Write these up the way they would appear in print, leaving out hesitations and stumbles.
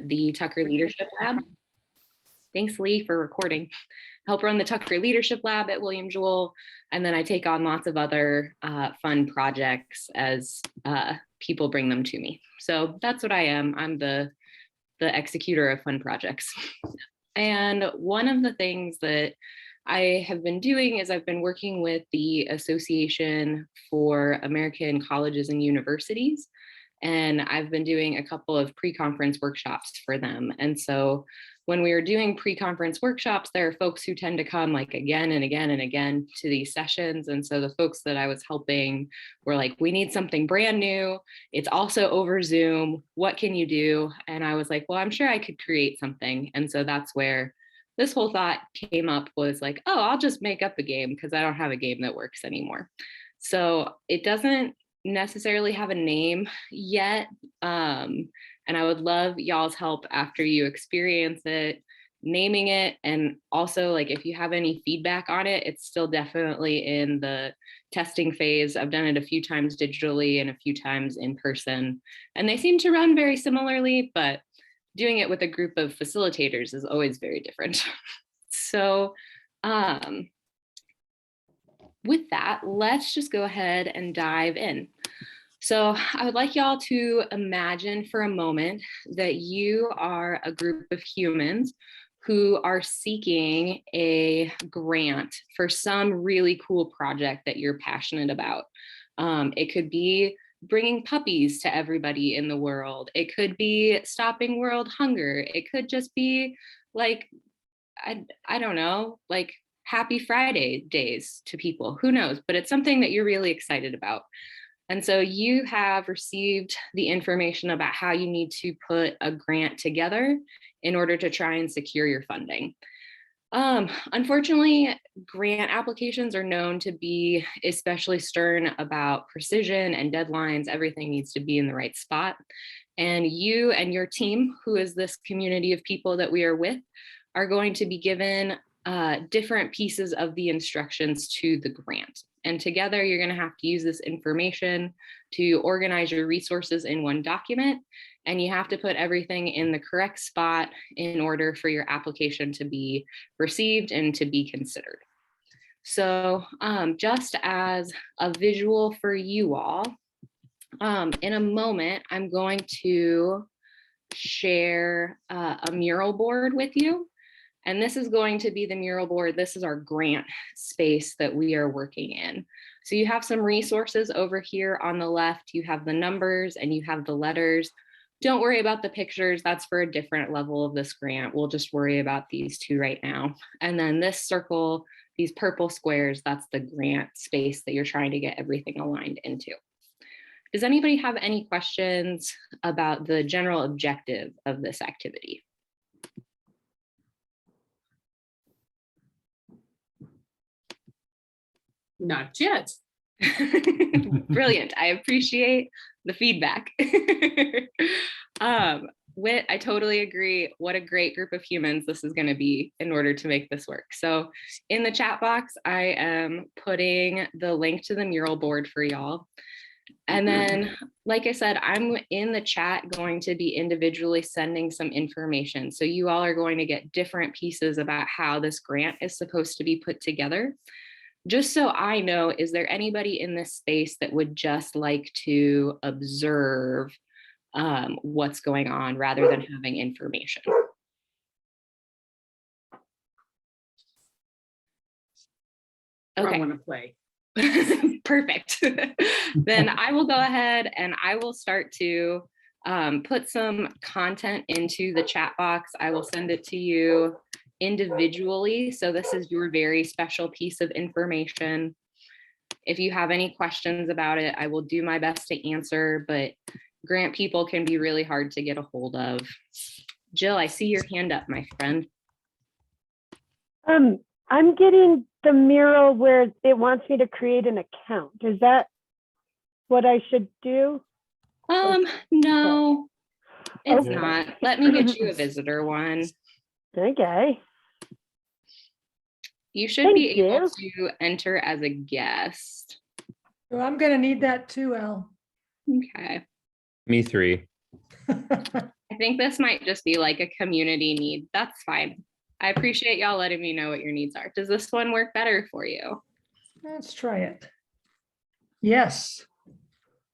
the Tucker Leadership Lab. Thanks, Lee, for recording. Help run the Tucker Leadership Lab at William Jewell. And then I take on lots of other fun projects as people bring them to me. So that's what I am. I'm the executor of fun projects. And one of the things that I have been doing is I've been working with the Association for American Colleges and Universities. And I've been doing a couple of pre-conference workshops for them. And so when we are doing pre-conference workshops, there are folks who tend to come like again and again and again to these sessions. And so the folks that I was helping were like, we need something brand new. It's also over Zoom. What can you do? And I was like, well, I'm sure I could create something. And so that's where this whole thought came up, was like, oh, I'll just make up a game because I don't have a game that works anymore. So it doesn't necessarily have a name yet. And I would love y'all's help after you experience it, naming it. And also, like, if you have any feedback on it, it's still definitely in the testing phase. I've done it a few times digitally and a few times in person, and they seem to run very similarly, but doing it with a group of facilitators is always very different. So with that, let's just go ahead and dive in. So I would like y'all to imagine for a moment that you are a group of humans who are seeking a grant for some really cool project that you're passionate about. It could be bringing puppies to everybody in the world. It could be stopping world hunger. It could just be like, I don't know, like Happy Friday days to people, who knows, but it's something that you're really excited about. And so you have received the information about how you need to put a grant together in order to try and secure your funding. Unfortunately, grant applications are known to be especially stern about precision and deadlines. Everything needs to be in the right spot. And you and your team, who is this community of people that we are with, are going to be given different pieces of the instructions to the grant. And together you're going to have to use this information to organize your resources in one document. And you have to put everything in the correct spot in order for your application to be received and to be considered. So just as a visual for you all, in a moment, I'm going to share a mural board with you. And this is going to be the mural board. This is our grant space that we are working in. So you have some resources over here on the left. You have the numbers and you have the letters. Don't worry about the pictures. That's for a different level of this grant. We'll just worry about these two right now. And then this circle, these purple squares, that's the grant space that you're trying to get everything aligned into. Does anybody have any questions about the general objective of this activity? Not yet. Brilliant. I appreciate the feedback. Whit, I totally agree. What a great group of humans this is going to be in order to make this work. So in the chat box, I am putting the link to the mural board for y'all. And then, like I said, I'm in the chat going to be individually sending some information. So you all are going to get different pieces about how this grant is supposed to be put together. Just so I know, is there anybody in this space that would just like to observe what's going on rather than having information? Okay. I want to play. Perfect. Then I will go ahead and I will start to put some content into the chat box. I will send it to you individually. So this is your very special piece of information. If you have any questions about it, I will do my best to answer, but grant people can be really hard to get a hold of. Jill, I see your hand up, my friend. I'm getting the mural where it wants me to create an account. Is that what I should do? No, it's Okay. not. Let me get you a visitor one. Okay. You should be able to enter as a guest. Well, I'm going to need that too, Elle. Okay. Me three. I think this might just be like a community need. That's fine. I appreciate y'all letting me know what your needs are. Does this one work better for you? Let's try it. Yes.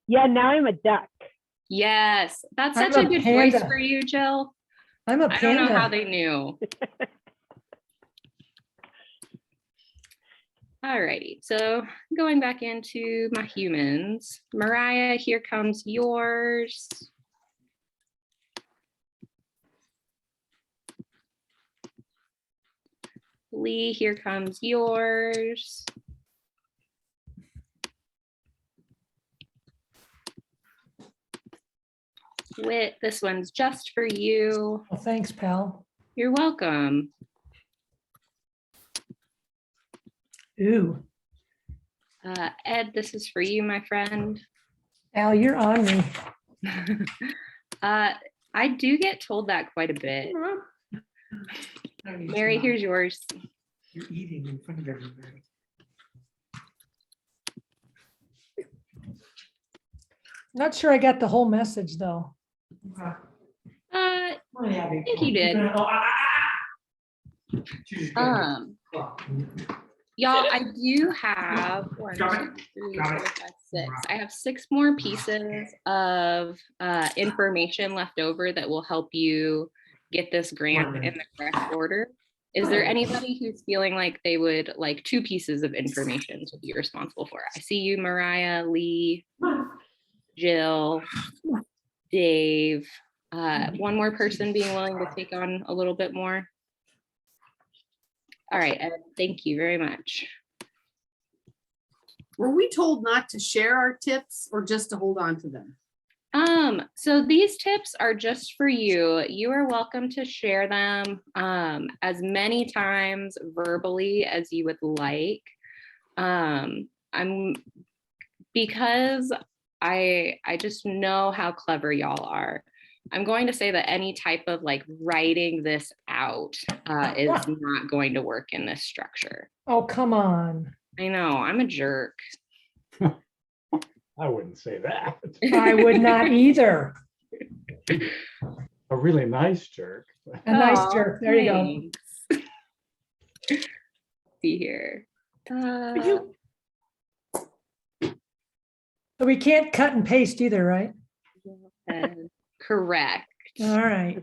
Yeah, now I'm a duck. Yes, that's I'm such a a good voice panda. for you, Jill. I'm a I don't know how panda. they knew. Alrighty, so going back into my humans, Mariah, here comes yours. Lee, here comes yours. Wit, this one's just for you. Well, thanks, pal. You're welcome. Ooh, Ed, this is for you, my friend. Al, you're on me. I do get told that quite a bit. Mary, here's yours. You're eating in front of everybody. Not sure I got the whole message, though. I think you did. Y'all, I do have one, Got two, three, four, five, six. I have 6 more pieces of information left over that will help you get this grant in the correct order. Is there anybody who's feeling like they would like 2 pieces of information to be responsible for? I see you, Mariah, Lee, Jill, Dave. One more person being willing to take on a little bit more. All right, Ed, thank you very much. Were we told not to share our tips or just to hold on to them? So these tips are just for you. You are welcome to share them as many times verbally as you would like. Because I just know how clever y'all are. I'm going to say that any type of like writing this out is not going to work in this structure. Oh, come on. I know, I'm a jerk. I wouldn't say that. I would not either. A really nice jerk. A nice Aw, jerk. There you go. thanks. See here. But we can't cut and paste either, right? Correct. All right.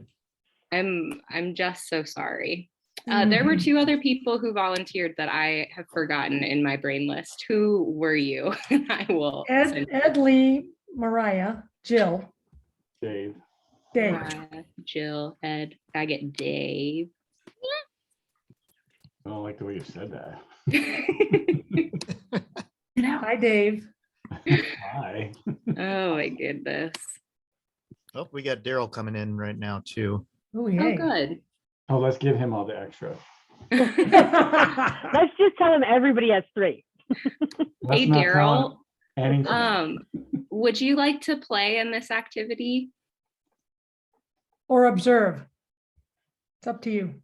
I'm just so sorry. There were 2 other people who volunteered that I have forgotten in my brain list. Who were you? I will. Ed, Lee, Mariah, Jill, Dave. Dave. Jill, Ed. I get Dave. I don't like the way you said that. Hi, Dave. Hi. Oh my goodness. Oh, we got Daryl coming in right now too. Oh, Oh, yay. good. Oh, let's give him all the extra. Let's just tell them everybody has 3. Let's Hey, not tell him Daryl. anything. Would you like to play in this activity? Or observe. It's up to you.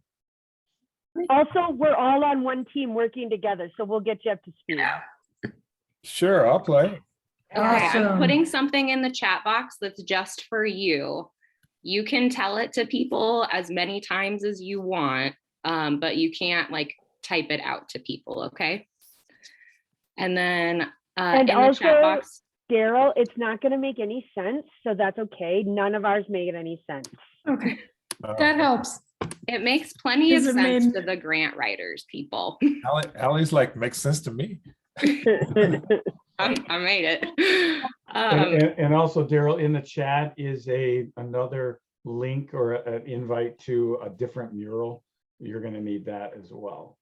Also, we're all on one team working together, so we'll get you up to speed. Sure, I'll play. Okay, I'm Awesome. putting something in the chat box that's just for you. You can tell it to people as many times as you want, but you can't like type it out to people, okay? And then And in the chat also- box, Daryl, it's not going to make any sense, so that's okay. None of ours made any sense. Okay, Oh, that helps. it makes plenty of Is it sense made- to the grant writers, people. Allie's like, makes sense to me. I made it. And also, Daryl, in the chat is another link or an invite to a different mural. You're going to need that as well.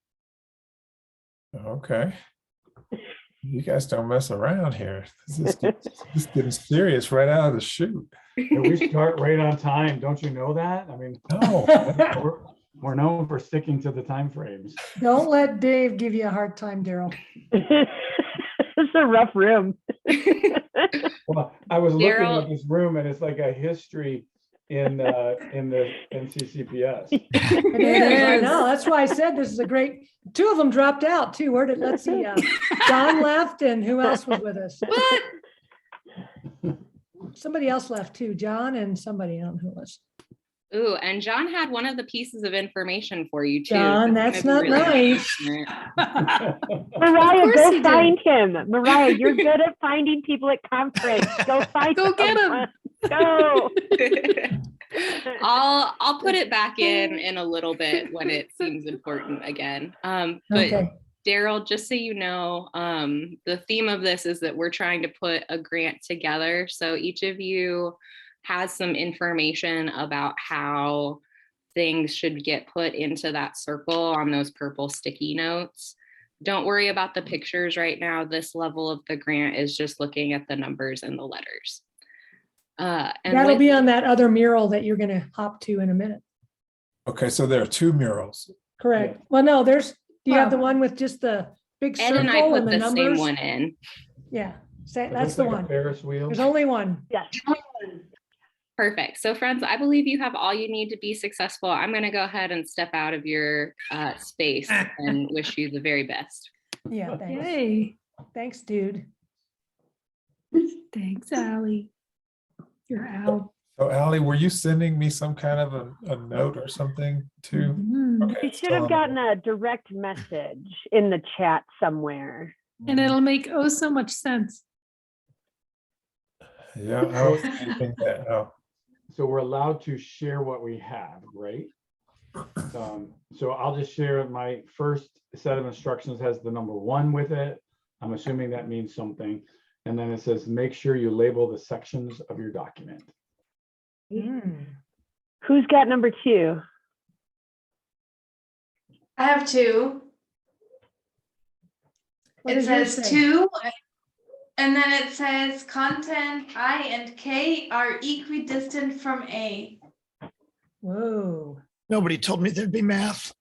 Okay. You guys don't mess around here. This is getting serious right out of the chute. And we start right on time. Don't you know that? I mean, No, we're known for sticking to the time frames. Don't let Dave give you a hard time, Daryl. It's a rough room. Well, I was looking Daryl- at this room and it's like a history in the NCCPS. It is, I know. That's why I said this is a great, 2 of them dropped out too. Let's see. Don left and who else was with us? somebody else left too, John and somebody, I don't know who it was. Ooh, and John had one of the pieces of information for you too. John, That's that's gonna not be really nice. important. Mariah, course go he did. find him. Mariah, you're good at finding people at conference. Go find Go get him. someone. Go. I'll put it back in a little bit when it seems important again. But Okay, Daryl, just so you know, the theme of this is that we're trying to put a grant together. So each of you has some information about how things should get put into that circle on those purple sticky notes. Don't worry about the pictures right now. This level of the grant is just looking at the numbers and the letters. And that'll with- be on that other mural that you're gonna hop to in a minute. Okay, so there are two murals. Correct. Well, no, do you have the Well- one with just the big Ed and I circle put and the the same numbers? one in. Yeah, It that's looks the like a one. Ferris wheel. There's only one. Yes. Perfect. So friends, I believe you have all you need to be successful. I'm going to go ahead and step out of your space and wish you the very best. Yeah, thanks. Yay. Thanks, dude. Thanks, Ally. You're out. So Ally, were you sending me some kind of a note or something too? Mhm. Okay, You it's should still have on- gotten a direct message in the chat somewhere. And it'll make oh so much sense. Yeah, I was thinking that. Oh, So we're allowed to share what we have, right? So I'll just share my first set of instructions has the number 1 with it. I'm assuming that means something. And then it says, make sure you label the sections of your document. Hmm. Who's got number 2? I have 2. What It does yours says say? 2, and then it says content I and K are equidistant from A. Whoa. Nobody told me there'd be math.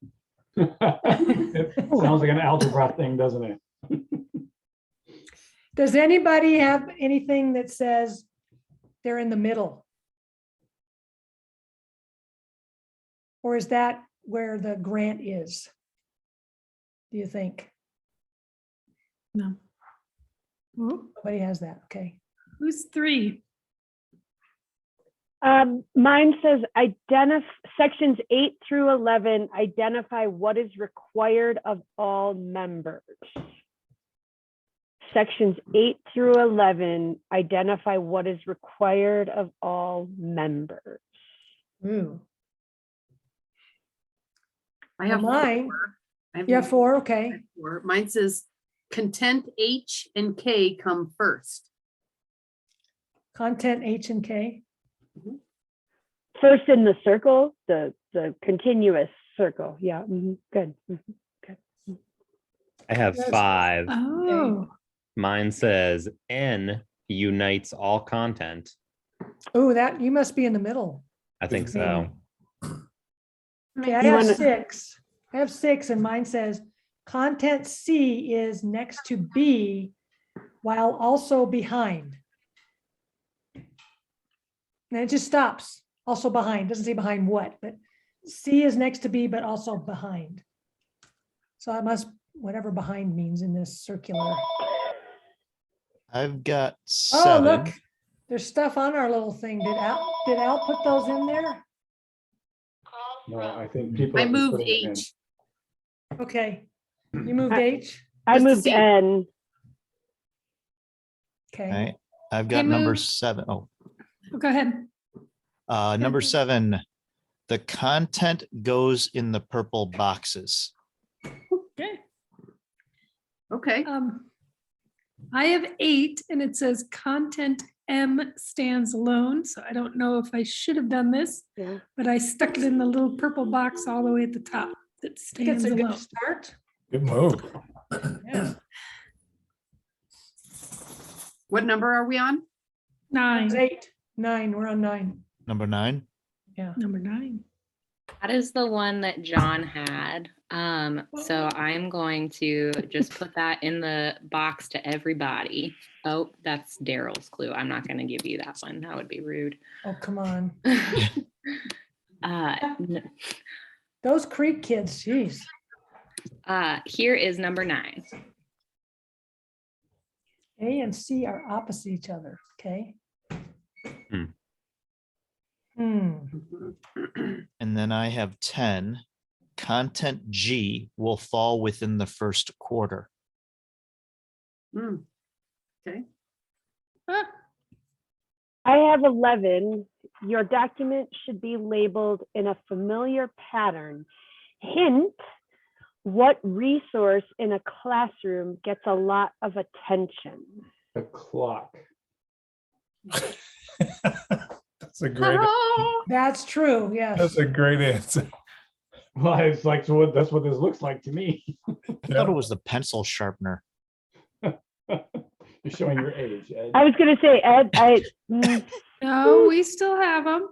It sounds like an algebra thing, doesn't it? Does anybody have anything that says they're in the middle? Or is that where the grant is? Do you think? No. Ooh, Nobody has that, okay. who's 3? Mine says sections 8 through 11 identify what is required of all members. Sections 8 through 11 identify what is required of all members. Ooh, I have Mine- 4. I you have 4, okay. 4. Mine says content H and K come first. Content H and K. First in the circle, the continuous circle. Yeah, good. I have Yes. 5. Oh, Mine says N unites all content. Oh, that, you must be in the middle. I think so. Okay, I You have wanna- 6. I have 6 and mine says content C is next to B while also behind. And it just stops, also behind, doesn't say behind what, but C is next to B, but also behind. So I must, whatever behind means in this circular. I've got Oh, 7. look, there's stuff on our little thing. Did Al put those in there? No, I think people. I have to moved put it in. H. Okay, you moved I- H, I Just to moved see. N. okay. Right. I've I got number moved- 7. Oh, go ahead. number 7. The content goes in the purple boxes. Okay. Okay. I have 8 and it says content M stands alone. So I don't know if I should have done this, Yeah. but I stuck it in the little purple box all the way at the top that I think stands it's a good alone. start. good move. Yeah. What number are we on? 9, It's 8, 9, we're on 9. Number 9. number 9. That is the one that John had. So I'm going to just put that in the box to everybody. Oh, that's Daryl's clue. I'm not going to give you that one. That would be rude. Oh, come on. N- Those Creek kids, geez. Here is number 9. A and C are opposite each other, okay? Hmm. And then I have 10. Content G will fall within the first quarter. Hmm. Okay, Ah, I have 11. Your document should be labeled in a familiar pattern. Hint, what resource in a classroom gets a lot of attention? The clock. That's a great, oh, That's true, yes. that's a great answer. Well, it's like, so what, that's what this looks like to me. I thought it was the pencil sharpener. You're showing your age, Ed. I was going to say, Ed, no, we still have them.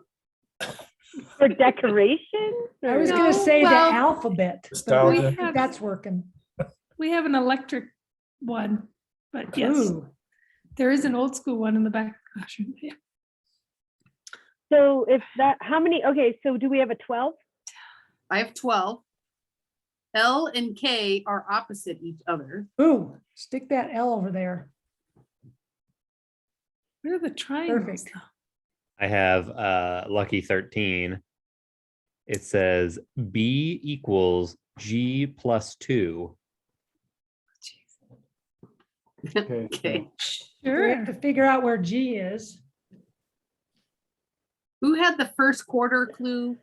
for decoration? I was or- gonna No, say the well, alphabet. but Nostalgia. I think That's working. We have an electric one, but yes, Ooh, there is an old school one in the back of the classroom. Yeah. So if that, how many, okay, so do we have a 12? I have 12. L and K are opposite each other. ooh, stick that L over there. Where are the triangles? Perfect. though? I have lucky 13. It says B equals G plus 2. Okay. Okay, We have to Sure. figure out where G is. who had the first quarter clue?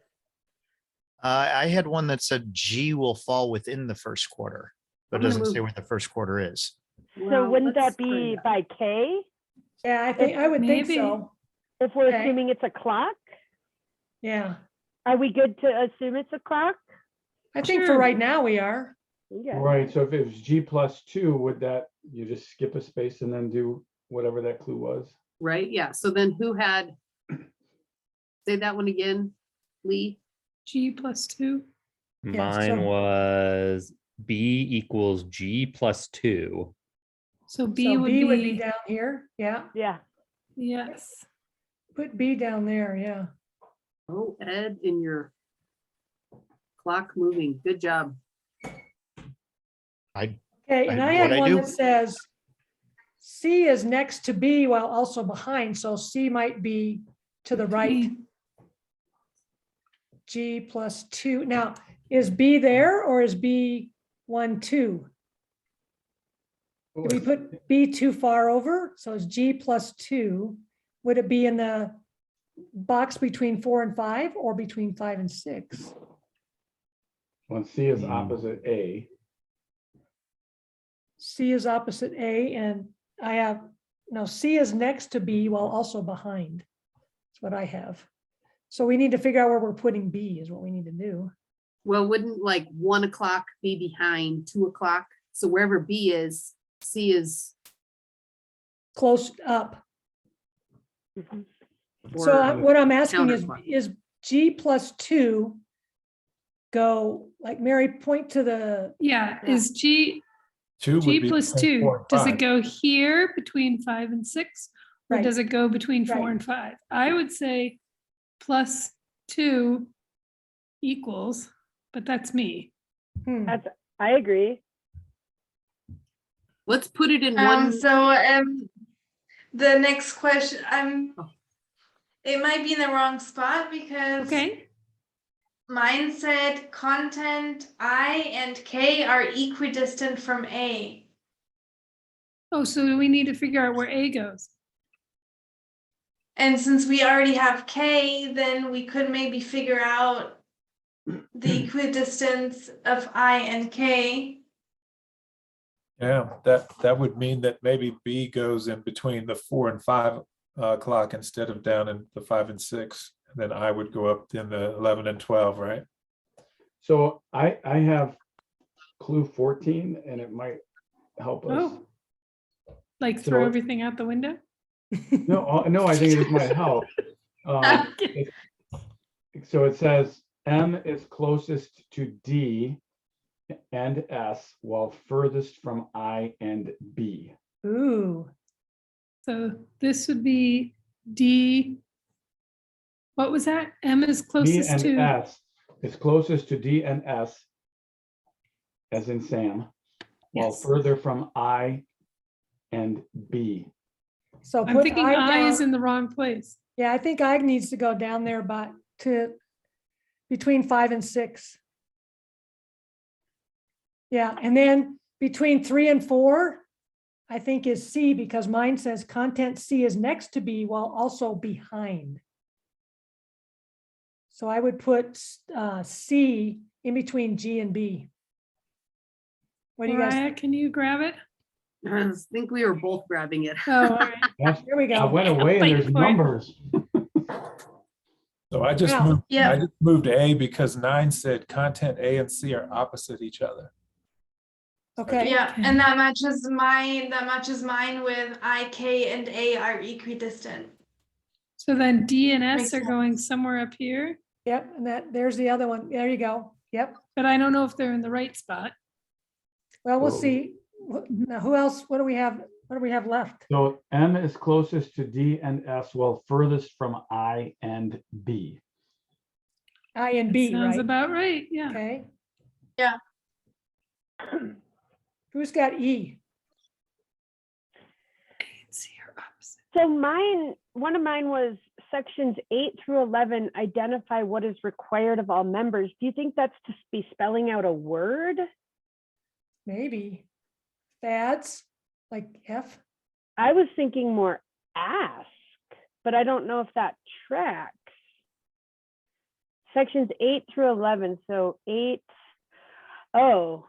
I had one that said G will fall within the first quarter, but I'm it gonna doesn't say move- where the first quarter is. So Well, wouldn't let's that be try by K? Yeah, I would think Maybe. so. If we're Okay. assuming it's a clock? Yeah, Are we good to assume it's a clock? I think for Sure. right now we are. Yeah. Right, so if it was G plus 2, would that, you just skip a space and then do whatever that clue was? Right, yeah, so then who had? Say that one again, Lee? G plus 2. Yeah, Mine so- was B equals G plus 2. So B So would B would be be, down here, yeah. Yeah. yes. Put B down there, yeah. Oh, Ed, in your clock moving, good job. I, Okay, and I what'd had I one do? that says C is next to B while also behind, so C might be to the right, B. G plus 2. Now, is B there or is B 1, 2? Did we put B too far over? So it's G plus 2. Would it be in the box between 4 and 5 or between 5 and 6? Well, C is Hmm. opposite A. C is opposite A and I have, no, C is next to B while also behind. That's what I have. So we need to figure out where we're putting B is what we need to do. Well, wouldn't like 1 o'clock be behind 2 o'clock? So wherever B is, C is. Close up. Mhm. So or what I'm asking counterclockwise. is G plus 2 go, like Mary, point to the, Yeah, is G, 2 would G be plus between 2, 4 and does 5. it go here between 5 and 6? Or Right. does it go between 4 Right. and 5? I would say plus 2 equals, but that's me. That's, I agree. Let's put it in one. The next question, Oh. it might be in the wrong spot because Okay, mine said content I and K are equidistant from A. oh, so we need to figure out where A goes. And since we already have K, then we could maybe figure out the equidistance of I and K. Yeah, that would mean that maybe B goes in between the 4 and 5 o'clock instead of down in the 5 and 6. And then I would go up in the 11 and 12, right? So I have clue 14 and it might help us. Oh. Like throw So- everything out the window? No, I think it just might help. Okay. So it says M is closest to D and S while furthest from I and B. ooh, So this would be D. What was that? M is D closest and to, S is closest to D and S, as in Sam, while Yes. further from I and B. so I'm put thinking I I is down. in the wrong place. Yeah, I think I needs to go down there to between 5 and 6. Yeah, and then between 3 and 4, I think is C, because mine says content C is next to B while also behind. So I would put C in between G and B. What do you guys Mariah, think? can you grab it? I think we were both grabbing it. Oh, all right. That's- Here we I go. went away and there's Wait for it. numbers. So I just Yeah. moved, Yeah. I just moved A because 9 said content A and C are opposite each other. Okay. Yeah, Okay. and that matches mine with I, K, and A are equidistant. So then D and S Makes are going sense. somewhere up here, Yep, and there's the other one. There you go. Yep. but I don't know if they're in the right spot. Well, we'll Whoa. see. Now, who else? What do we have? What do we have left? So M is closest to D and S, while furthest from I and B. I and B, Sounds right? about right, yeah. Okay. Yeah. Who's got E? C are opposite. So one of mine was sections 8 through 11, identify what is required of all members. Do you think that's to be spelling out a word? Maybe. Fads, like F? I was thinking more ask, but I don't know if that tracks. Sections 8 through 11, so 8, oh,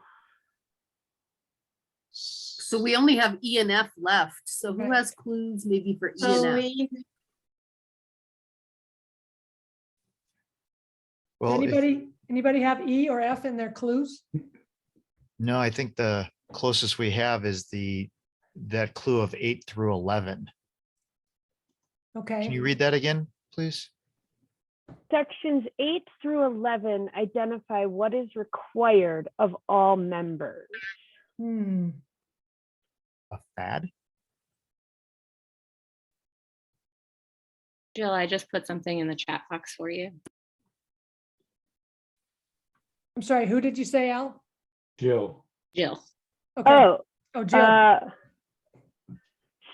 So we only have E and F left. So who Right. has clues maybe for E So and F? we, Well, if- Anybody have E or F in their clues? no, I think the closest we have is that clue of 8 through 11. Can you Okay, read that again, please? sections 8 through 11, identify what is required of all members. A fad? Jill, I just put something in the chat box for you. I'm sorry, who did you say, Al? Jill. Jill. Okay, Oh, oh, Jill,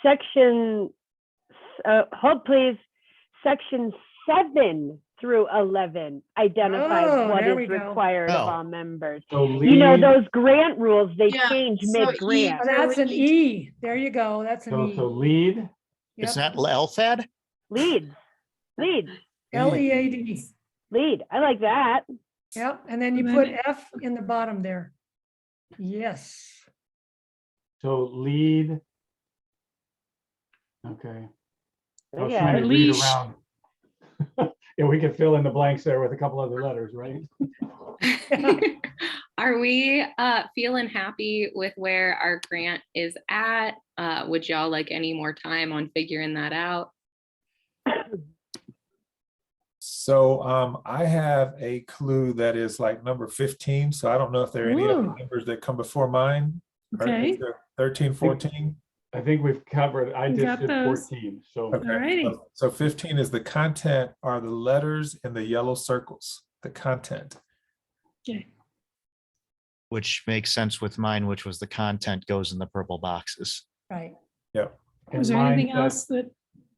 section, hold please, section 7 through 11 identifies Oh, what there is we go. required of Oh. all members. So You know, lead, those grant rules, they Yeah, change so mid-grant. Oh, that's an lead. E. There you go, that's an so E. lead, It's Yep. not LFAD? Leads, LEAD. lead. I like that. Yep, and then you And put then F in the bottom there. Yes. so lead. Okay. I was Okay. trying to read Leash. around. Yeah, we could fill in the blanks there with a couple other letters, right? Are we feeling happy with where our grant is at? Would y'all like any more time on figuring that out? So I have a clue that is like number 15. So I don't know if there are any other Ooh. numbers that come before mine. Or Okay. is there 13, 14. I think we've covered, I We just got did those. 14, so. Okay. Alrighty. So 15 is the content are the letters in the yellow circles, the content. Okay. Which makes sense with mine, which was the content goes in the purple boxes. Right. Yep. And Was there mine anything said- else that,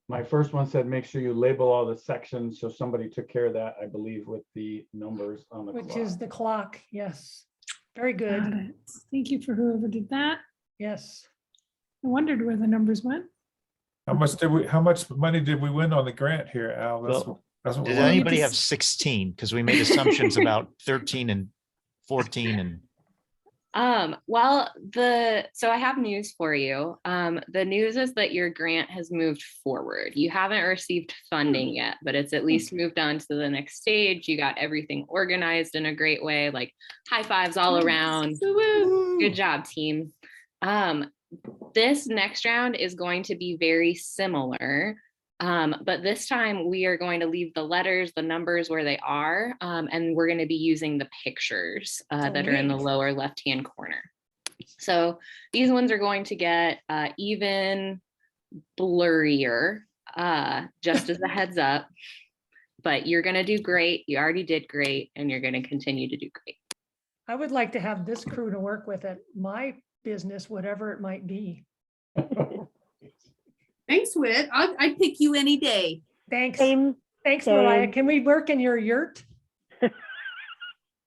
My first one said, make sure you label all the sections, so somebody took care of that, I believe, with the numbers on the Which is clock. the clock, yes. Very good, got it. Thank you for whoever did that. yes. I wondered where the numbers went. How much money did we win on the grant here, Al? Well, That's what we Did want. anybody to have 16? Because we made assumptions about 13 and 14 and Well, so I have news for you. The news is that your grant has moved forward. You haven't received funding yet, but it's at least moved on to the next stage. You got everything organized in a great way, like high fives all around. Woo-woo. Good job, team. This next round is going to be very similar, but this time we are going to leave the letters, the numbers where they are, and we're going to be using the pictures that are in the Sweet. lower left-hand corner. So these ones are going to get even blurrier, just as a heads up, but you're going to do great. You already did great, and you're going to continue to do great. I would like to have this crew to work with at my business, whatever it might be. Thanks, Whit. I'd pick you any day. Thanks. Same. Thanks, Mariah. same. Can we work in your yurt?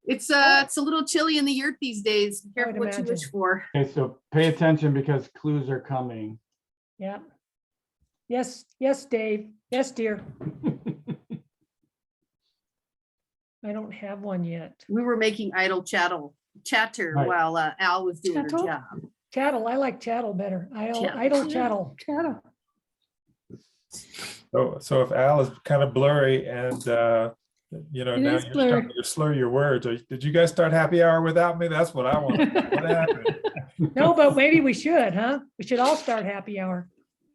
It's a little chilly in the yurt these days. Be I would Careful what you wish imagine. for. Okay, so pay attention because clues are coming. Yeah. Yes, yes, Dave. Yes, dear. I don't have one yet. We were making idle chatter Right. while Al was doing her Chattel? job. Chattel, I like chattel better. Chattel. Idle chattel. Chattel. So if Al is kind of blurry and, you know, It now is you're blurry. starting to slur your words. Did you guys start happy hour without me? That's what I want. to know. What happened? No, but maybe we should, huh? We should all start happy hour.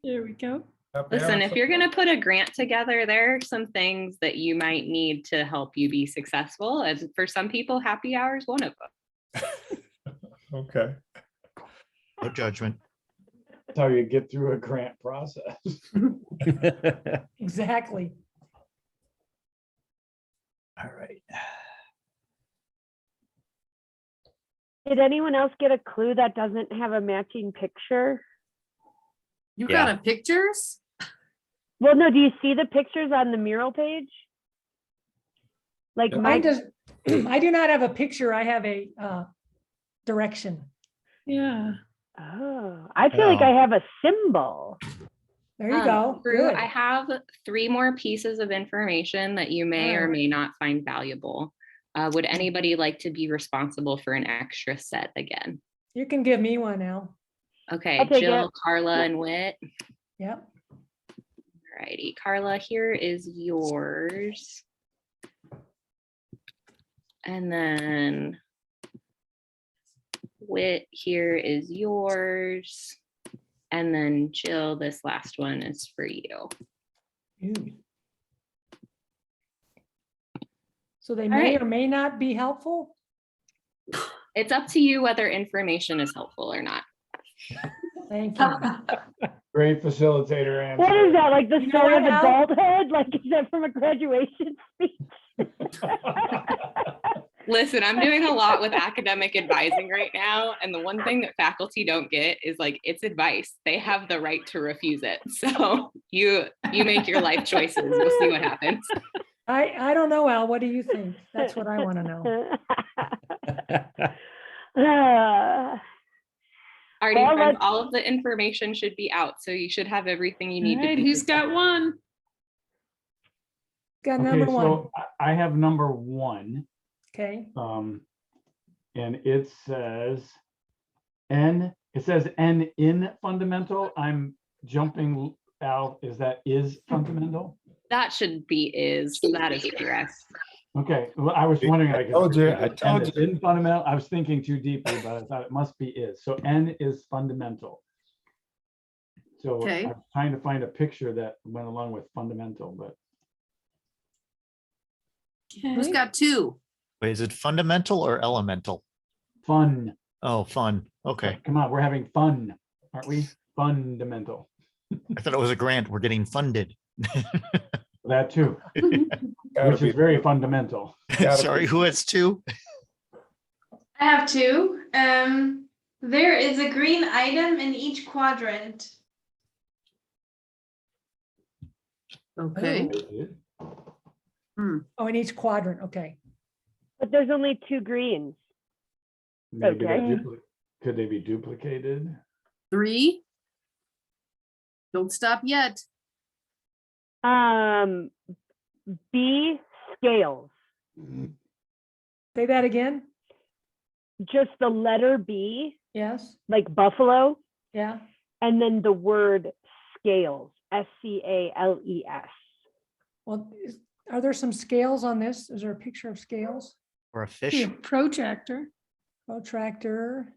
There we go. Happy Listen, hour? if you're gonna put a grant together, there are some things that you might need to help you be successful. And for some people, happy hour is one of them. Okay. No judgment. That's how you get through a grant process. Exactly. All right. Did anyone else get a clue that doesn't have a matching picture? You Yeah. got a pictures? Well, no, do you see the pictures on the mural page? Like Yeah. my, Mine does, I do not have a picture. I have a direction. Yeah. oh, I feel like I have a symbol. There you go. Drew, Good. I have 3 more pieces of information that you may or Alright. may not find valuable. Would anybody like to be responsible for an extra set again? You can give me one now. Okay, I'll take Jill, it. Carla, and Whit. Yep. Alrighty, Carla, here is yours. And then Whit, here is yours. And then Jill, this last one is for you. Ooh. So they may right. or may not be helpful. It's up to you whether information is helpful or not. Thank you. Great facilitator answer. What is that, like the You know story of what, Al? adulthood? Like, is that from a graduation speech? Listen, I'm doing a lot with academic advising right now. And the one thing that faculty don't get is like, it's advice. They have the right to refuse it. So you make your life choices. We'll see what happens. I don't know, Al. What do you think? That's what I want to know. Alrighty, Well, friends, let's- all of the information should be out. So you should have everything you need All to right, be who's got one? Got Okay, number one. so I have number 1. Okay. And it says N in fundamental. I'm jumping out. Is that is fundamental? That should be is. That is correct. Okay, well, I was wondering. I told you, I told you. In fundamental, I was thinking too deeply, but I thought it must be is. So N is fundamental. So Okay. I'm trying to find a picture that went along with fundamental, but Who's Okay. got 2? Wait, is it fundamental or elemental? fun. Oh, fun. Okay. Come on, we're having fun, aren't we? Fundamental. I thought it was a grant. We're getting funded. That too, Gotta which be- is very fundamental. gotta Sorry, be- who has 2? I have 2. There is a green item in each quadrant. Okay. Oh, in each quadrant. Okay. But there's only 2 greens. Maybe they're Okay. could they be duplicated? 3. Don't stop yet. B, scales. Say that again. Just the letter B, Yes. like buffalo, Yeah. and then the word scales, SCALES. Well, are there some scales on this? Is there a picture of scales? Or a Be fish? a protractor. Protractor,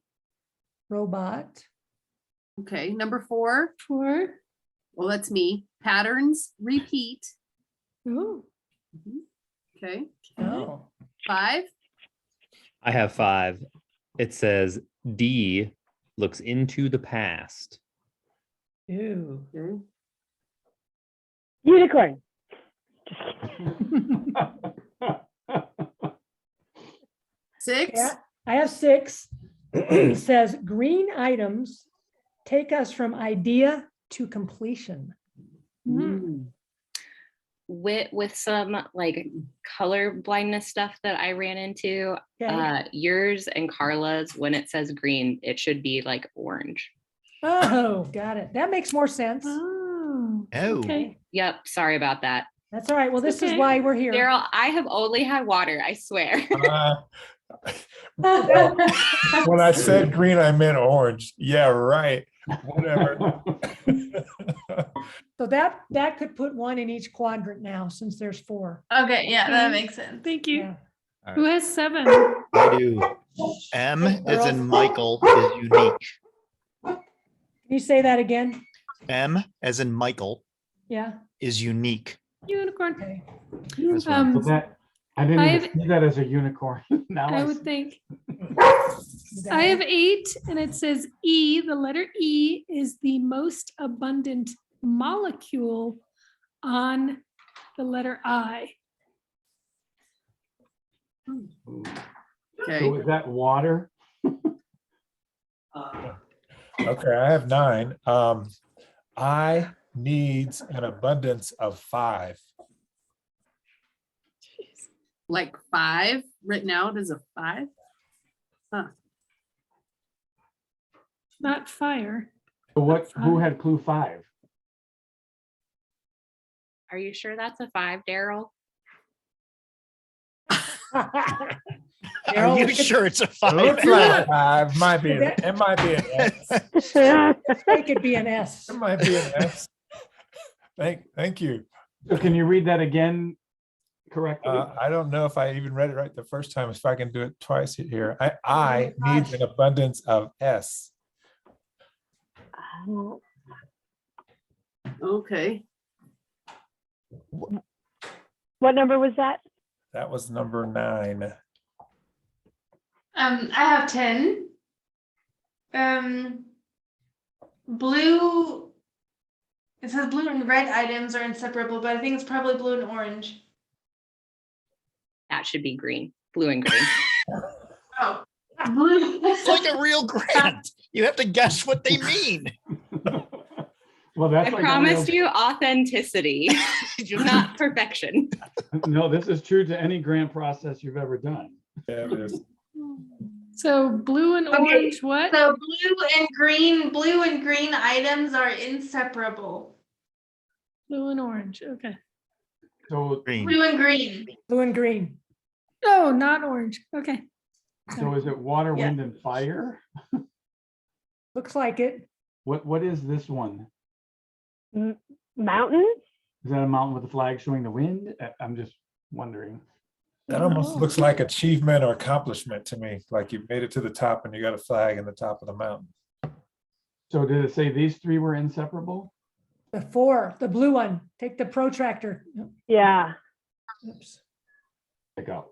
robot. Okay, number 4. 4. Well, that's me. Patterns repeat. Ooh. Okay. Oh, 5. I have 5. It says D looks into the past. ew. Okay. Unicorn. 6. Yeah, I have 6. It says green items take us from idea to completion. Hmm. Mm. with some like color blindness stuff that I ran into, Okay. yours and Carla's, when it says green, it should be like orange. Oh, got it. That makes more sense. Oh, Oh. okay. Yep, sorry about that. That's all right. Well, this is Okay. why we're here. Daryl, I have only had water, I swear. When I said green, I meant orange. Yeah, right. Whatever. So that could put one in each quadrant now, since there's 4. Okay, yeah, that Okay. makes sense. Thank you. Yeah. Who has 7? I do. M as in Michael is unique. Can you say that again? M as in Michael Yeah. is unique. Unicorn. Okay. That's what- Um, So that, I didn't I even see that as a unicorn. Now I I would see. think. You got I it? have 8 and it says E, the letter E is the most abundant molecule on the letter I. Okay. So is that water? Okay, I have 9. I needs an abundance of 5. Like 5 written out as a 5? Not fire. So what, who had clue 5? Are you sure that's a 5, Daryl? Are Daryl, you we could- sure it's a It 5? looks like 5. Might be. It might be an S. It could be an S. It might be an S. Thank you. So can you read that again correctly? I don't know if I even read it right the first time. If I can do it twice here. I Oh my needs gosh. an abundance of S. Okay. What number was that? That was number 9. I have 10. Blue. It says blue and red items are inseparable, but I think it's probably blue and orange. That should be green, blue and green. Oh, blue. It's like a real grant. You have to guess what they mean. Well, I that's like a promised real- you authenticity, not perfection. No, this is true to any grant process you've ever done. Yeah, it is. So blue and Okay, orange, what? So blue and green items are inseparable. Blue and orange, okay. So, Green. Blue and green. Blue and green. Oh, not orange, okay. so is it water, Yeah. wind, and fire? Looks like it. What is this one? Mountain? Is that a mountain with a flag showing the wind? I'm just wondering. That almost looks like achievement or accomplishment to me. Like you made it to the top and you got a flag in the top of the mountain. So did it say these 3 were inseparable? The 4, the blue one. Take the protractor. Yeah. Oops. Pick up.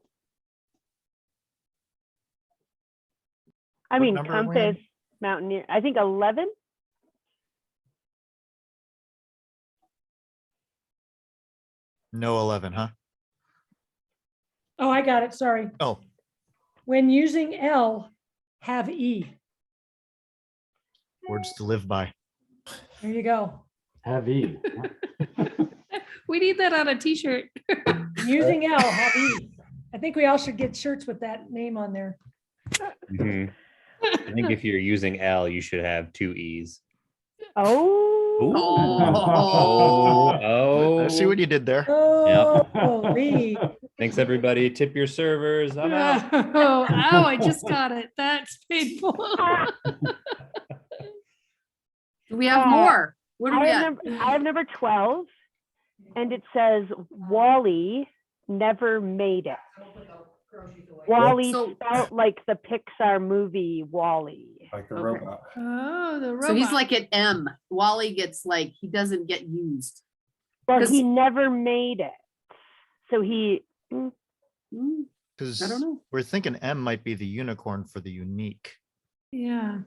I What mean, number are we on? compass, mountaineer. I think 11. No 11, huh? Oh, I got it. Sorry. Oh, When using L, have E. words to live by. There you go. Have E. We need that on a t-shirt. Using L, have E. I think we all should get shirts with that name on there. Mhm. I think if you're using L, you should have 2 E's. Oh. Oh, I see what you did there. Oh, Lee. thanks everybody. Tip your servers. I'm out. Oh, ow, I just got it. That's painful. Do we have Uh, more? What do we I got? have number 12, and it says Wally never made it. Wally So- spelled like the Pixar movie Wally. Like a Okay. robot. Oh, the robot. So he's like at M. Wally gets like, he doesn't get used. Well, 'Cause- he never made it. So he, Hmm, Because I don't know. we're thinking M might be the unicorn for the unique. Yeah.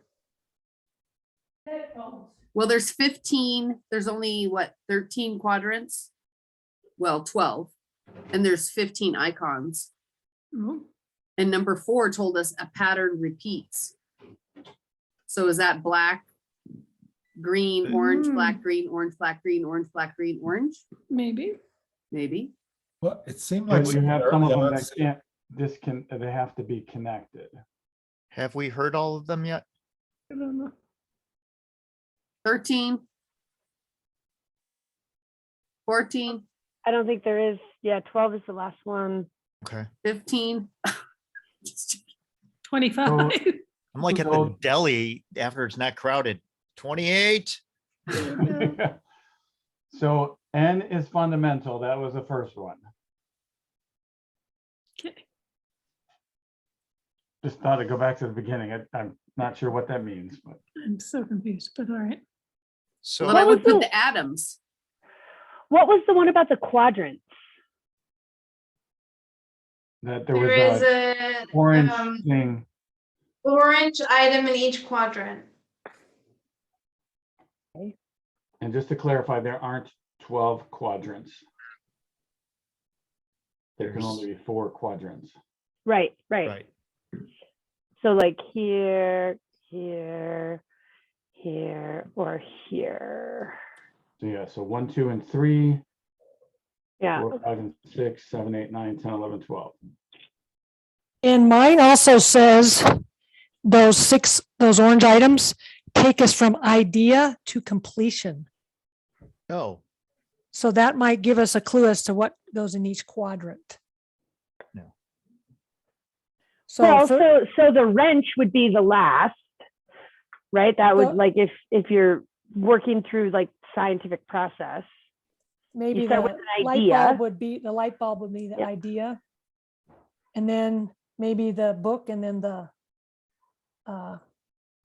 Well, there's 15, there's only what, 13 quadrants? Well, 12. And there's 15 icons. Oh, And number 4 told us a pattern repeats. So is that black, green, orange, black, green, orange, black, green, orange, black, green, orange? maybe. maybe. Well, it seemed But like you have some of early them on that they have to be connected. Have we heard all of them yet? I don't know. 13. 14, I don't think there is. Yeah, 12 is the last one. Okay. 15. 25. I'm like at the So- deli after it's not crowded. 28. So N is fundamental. That was the first one. Okay. Just thought I'd go back to the beginning. I'm not sure what that means, but I'm so confused, but all right. So Well, I would was put the- the atoms. What was the one about the quadrants? that there There is was a a orange um, thing. orange item in each quadrant. And just to clarify, there aren't 12 quadrants. There can only be 4 quadrants. Right. right. So like here, here, here, or here. So yeah, so 1, 2, and 3, Yeah. 4, 5, and 6, 7, 8, 9, 10, 11, 12. And mine also says those orange items take us from idea to completion. Oh, So that might give us a clue as to what goes in each quadrant. No. So, Well, for- so the wrench would be the last, right? That would Well- like if you're working through like scientific process. maybe the start with an light idea. bulb would be, the light bulb would be the Yeah. idea. And then maybe the book and then the,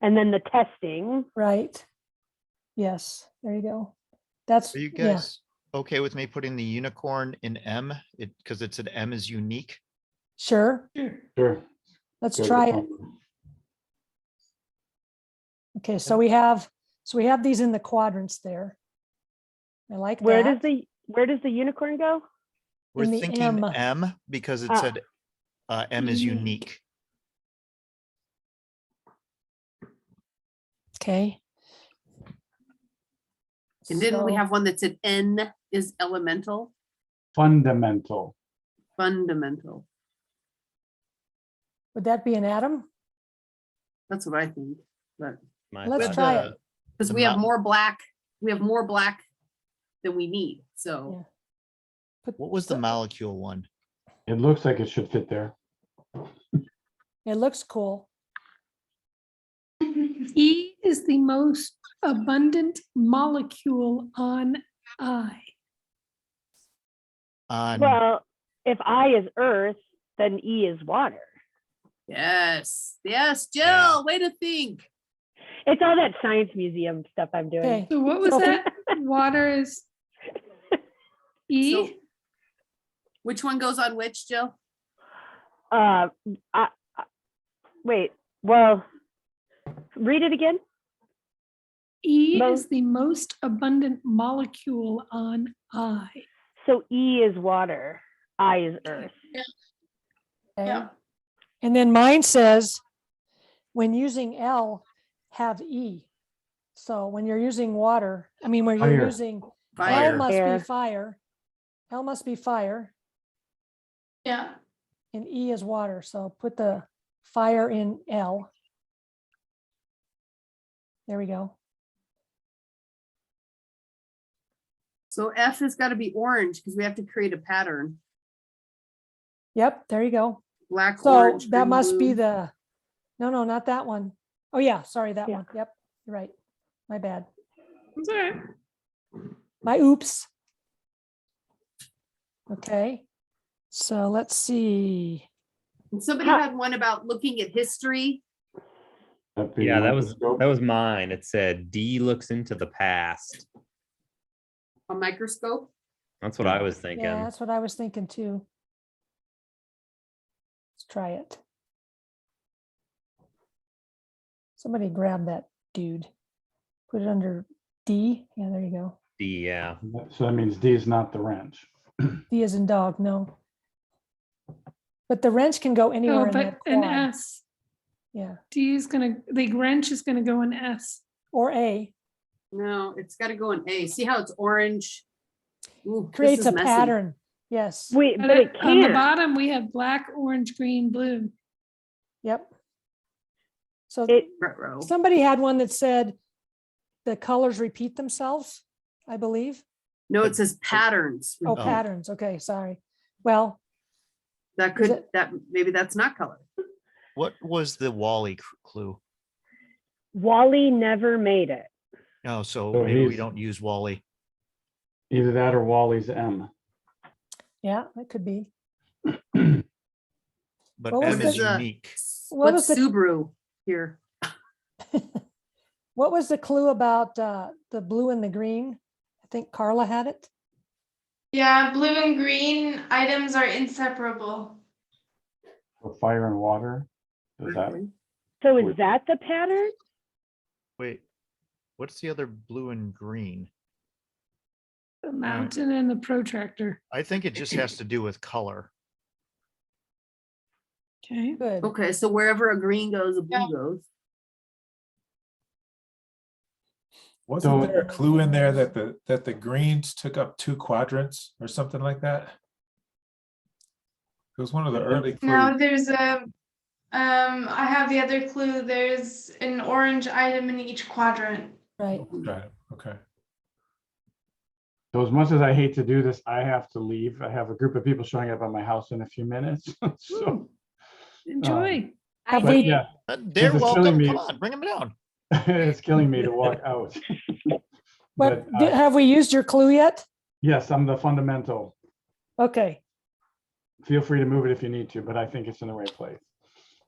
And then the testing. right. Yes, there you go. That's, are you yeah, guys okay with me putting the unicorn in M? Because it said M is unique. sure. Sure. Let's Go to try the it. front. Okay, so we have these in the quadrants there. I like Where that. does the unicorn go? We're In the thinking M. M because it Ah. said M is Unique. unique. Okay. And didn't we So- have one that said N is elemental, Fundamental. fundamental? Would that be an atom? That's what I think. But My Let's thought. try it. because The we have mo- more black, than we need. So What was the molecule one? It looks like it should fit there. It looks cool. E is the most abundant molecule on I. On Well, if I is earth, then E is water. yes, Jill, Yeah. way to think. It's all that science museum stuff I'm doing. Okay, So what was So- that? Water is E? So which one goes on which, Jill? I, wait, well, read it again. E is most- the most abundant molecule on I. So E is water, I is earth. okay. Yeah. And then mine says, when using L, have E. So when you're using water, I mean, when you're Fire. using, L Fire. must Air. be fire. L must be fire Yeah. and E is water. So put the fire in L. There we go. So F has got to be orange because we have to create a pattern. Yep, there you go. Black, So orange. that green, must be blue. the, no, not that one. Oh, yeah, sorry, that Yeah. one. Yep, you're right. My bad. It's all right. My oops. Okay, so let's see. And somebody Ha- had one about looking at history. That'd be Yeah, that was microscope. mine. It said D looks into the past. A microscope. That's what I was thinking. Yeah, that's what I was thinking too. Let's try it. Somebody grab that dude. Put it under D. Yeah, there you go. D, yeah. So that means D is not the wrench. D is in dog, no. But the wrench can go anywhere Oh, in but that an quad. S. Yeah, D is gonna, the wrench is gonna go in S. or A. No, it's got to go in A. See how it's orange? Ooh, this Creates is a messy. pattern. Yes, Wait, But but it on the can't. bottom, we have black, orange, green, blue. yep. So It, Ruh-roh. somebody had one that said the colors repeat themselves, I believe. No, it says patterns. Oh, Oh. patterns. Okay, sorry. Well, That Is could, it- that, maybe that's not color. What was the Wally clue? Wally never made it. Oh, so So maybe we he's- don't use Wally. Either that or Wally's M. yeah, that could be. But What was M What is is the- unique. What What's was the- Subaru here? What was the clue about the blue and the green? I think Carla had it. Yeah, blue and green items are inseparable. So fire and water. Is that, Okay. So is that the pattern? Wait, what's the other blue and green? The mountain and the protractor. I think it just has to do with color. Okay. Good. Okay, so wherever a green goes, a Yeah. blue goes. Wasn't So- there a clue in there that the greens took up 2 quadrants or something like that? It was one of the early Now clues. there's a, I have the other clue. There's an orange item in each quadrant. Right. Right, okay. so as much as I hate to do this, I have to leave. I have a group of people showing up at my house in a few minutes. So, Enjoy. Have but we- yeah, They're This is killing welcome. me. Come on, bring them down. it's killing me to walk out. But But, have we used your clue yet? yes, I'm the fundamental. Okay. Feel free to move it if you need to, but I think it's in the right place.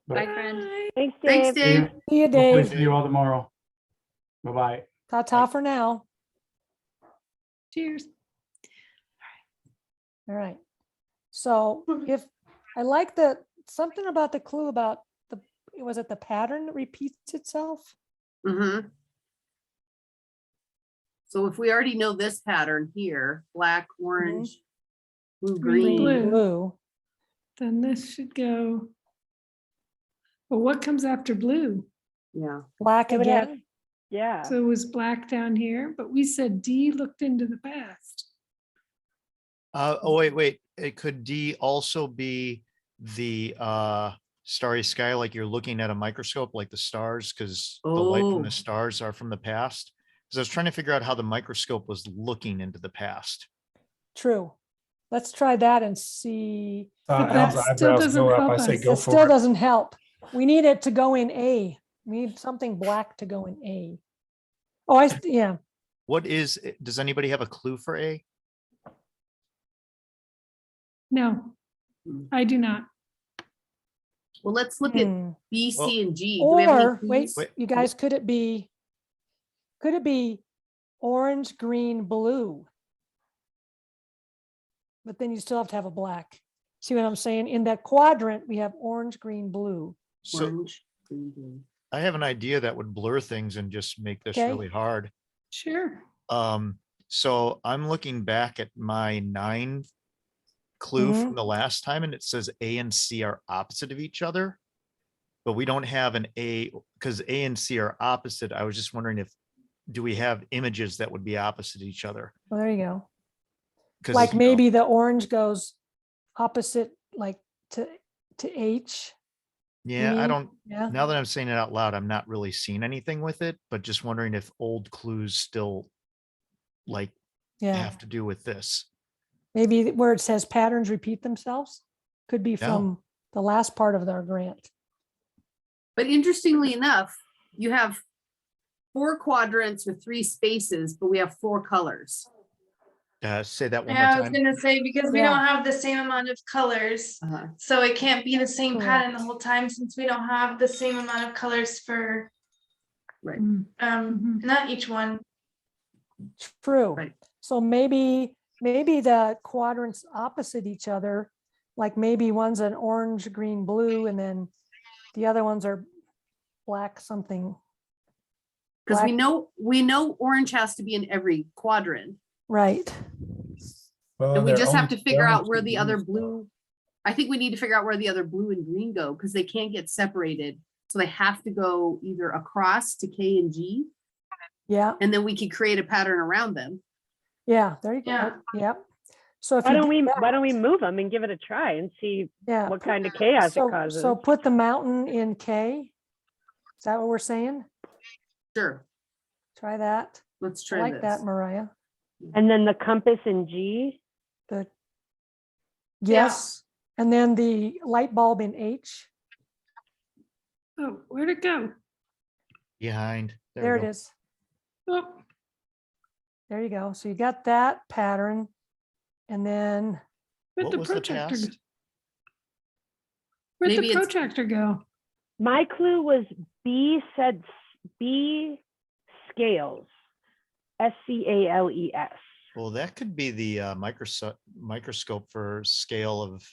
Bye, But friend. Thanks, Thanks, Dave. see you- Dave. See you, hopefully Dave. see you all tomorrow. Bye-bye. Ta-ta for now. Cheers. All right. So if, I like something about the clue about was it the pattern that repeats itself? Mm-hmm. So if we already know this pattern here, black, orange, blue, Green, green. blue. Blue. Then this should go. But what comes after blue? Yeah, Black It would have- again? Yeah. So it was black down here, but we said D looked into the past. Oh, wait. It could D also be the starry sky, like you're looking at a microscope, like the stars, because the light from Oh. the stars are from the past. Because I was trying to figure out how the microscope was looking into the past. True. Let's try that and see. But Al's that still eyebrows doesn't go up. help I say us. go It for still it. doesn't help. We need it to go in A. We need something black to go in A. Oh, yeah. What is, does anybody have a clue for A? No, Hmm. I do not. well, let's look at Hmm. B, Well- C, and G. Do we have any Or, wait, clues? you guys, could it be orange, green, blue? But then you still have to have a black. See what I'm saying? In that quadrant, we have orange, green, blue. So Orange, green, blue. I have an idea that would blur things and just make this Okay. really hard. Sure. So I'm looking back at my 9 clue from the last time, and it says A and C are opposite of each other. But we don't have an A, because A and C are opposite. I was just wondering do we have images that would be opposite each other? Well, there you go. 'Cause, Like you know, maybe the orange goes opposite, like to H. Yeah, I mean, don't, Yeah. now that I'm saying it out loud, I'm not really seeing anything with it, but just wondering if old clues still like Yeah. have to do with this. Maybe where it says patterns repeat themselves could be Yeah. from the last part of their grant. But interestingly enough, you have 4 quadrants with 3 spaces, but we have 4 colors. Say that one Yeah, I more was time. gonna say, because we Yeah. don't have the same amount of colors, Uh-huh. so it can't be the same pattern the Correct. whole time, since we don't have the same amount of colors for, Mm, mhm. not each one. True. Right. So maybe the quadrants opposite each other, like maybe one's an orange, green, blue, and then the other ones are black something. Because we Black. know orange has to be in every quadrant. Right. Well, And we they're just have only- to figure they're out only where two the other blues, though. blue, I think we need to figure out where the other blue and green go, because they can't get separated. So they have to go either across to K and G, Yeah. and then we can create a pattern around them. Yeah. There you go. Yeah. Yep. So if Why you don't do we, that- why don't we move them and give it a try and see Why don't we move them and give it a try and see Yeah. what put- kind of chaos it So, causes? so put the mountain in K. Is that what we're saying? Sure, Try that. let's I try like that, this. Mariah. And then the compass in G. The, yes, and then the light bulb in H. Oh, where'd it go? Behind. There we it go. is. Oh, There you go. So you got that pattern. And then, where'd What the was the protractor? task? Where'd Maybe the it's- protractor go? My clue was B scales. SCALES. Well, that could be the microscope for scale of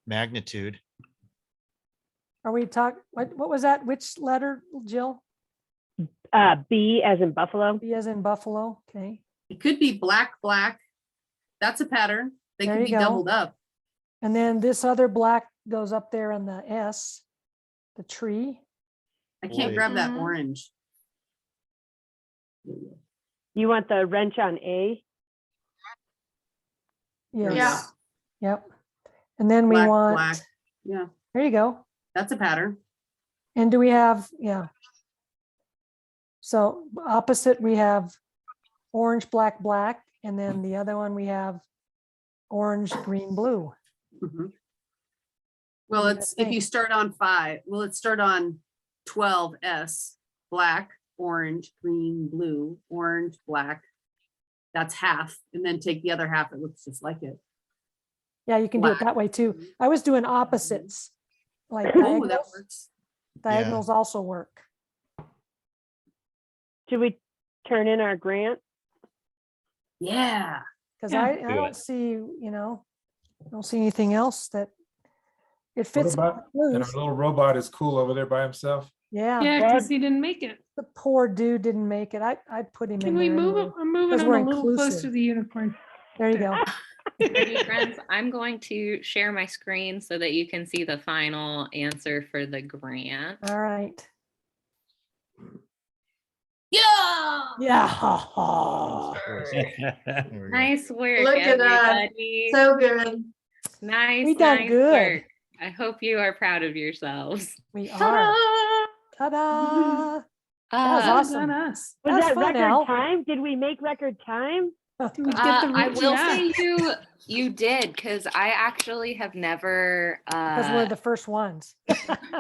magnitude. are we what was that? Which letter, Jill? B as in buffalo. B as in Buffalo. Okay. It could be black, black. That's a pattern. They There could you be go. doubled up. And then this other black goes up there on the S, the tree. I can't Boy. grab that Mhm. orange. You want the wrench on A? Yes. Yeah. Yep. And then we Black, want, black. Yeah, there you go. that's a pattern. And do we have, yeah. So opposite, we have orange, black, black, and then the other one we have orange, green, blue. Mhm. Well, What do you it's, guys if you think? start on 5, well, let's start on 12S, black, orange, green, blue, orange, black. That's half, and then take the other half, it looks just like it. Yeah, you can do it Black. that way too. I was doing opposites. Like Oh, that diagonals, works. diagonals also work. Should we turn in our grant? Yeah. Because Yeah. I Do don't it. see, I don't see anything else that it What fits. about, and our clues. little robot is cool over there by himself. Yeah, Yeah, Well, because he didn't make it. the poor dude didn't make it. I'd put him in Can we there move anyway. it? I'm moving because him we're a little closer inclusive. to the unicorn. There you go. Hey, friends, I'm going to share my screen so that you can see the final answer for the grant. All right. Yeah. Yeah. There we go. Nice work, Look at that. everybody. So good. Nice, We done nice good. work. I hope you are proud of yourselves. We are. Ta-da! Ta-da. That was Uh, awesome. Not us. Was That's that fun, record Al. time? Did we make record time? Do we get the I root- will yeah. say you did, because I actually have never Because we're the first ones.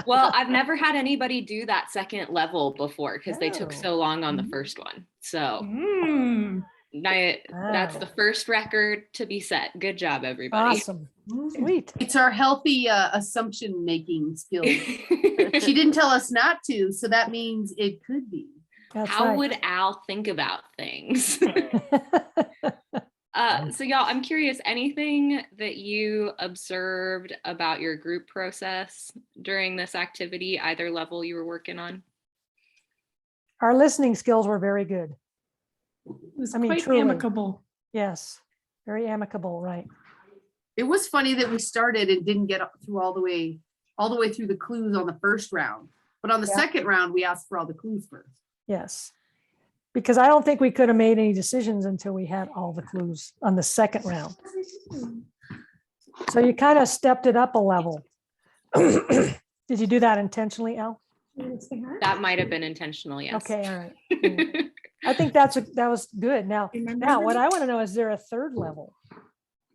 well, I've never had anybody do that second level before because they took Oh. so long on the first one. So Mm. that's the Wow. first record to be set. Good job, everybody. Awesome. Sweet. It's our healthy assumption making skills. She didn't tell us not to, so that means it could be. That's How right. would Al think about things? So y'all, I'm curious, anything that you observed about your group process during this activity, either level you were working on? Our listening skills were very good. It was I mean, quite truly. amicable. Yes. Very amicable, right? It was funny that we started and didn't get through all the way through the clues on the first round. But on the Yeah. second round, we asked for all the clues first. Yes. Because I don't think we could have made any decisions until we had all the clues on the second round. So you kind of stepped it up a level. Did you do that intentionally, Al? That might have been intentional, yes. Okay, all right. Yeah. I think that was good. Now, what I want to know, is there a third level?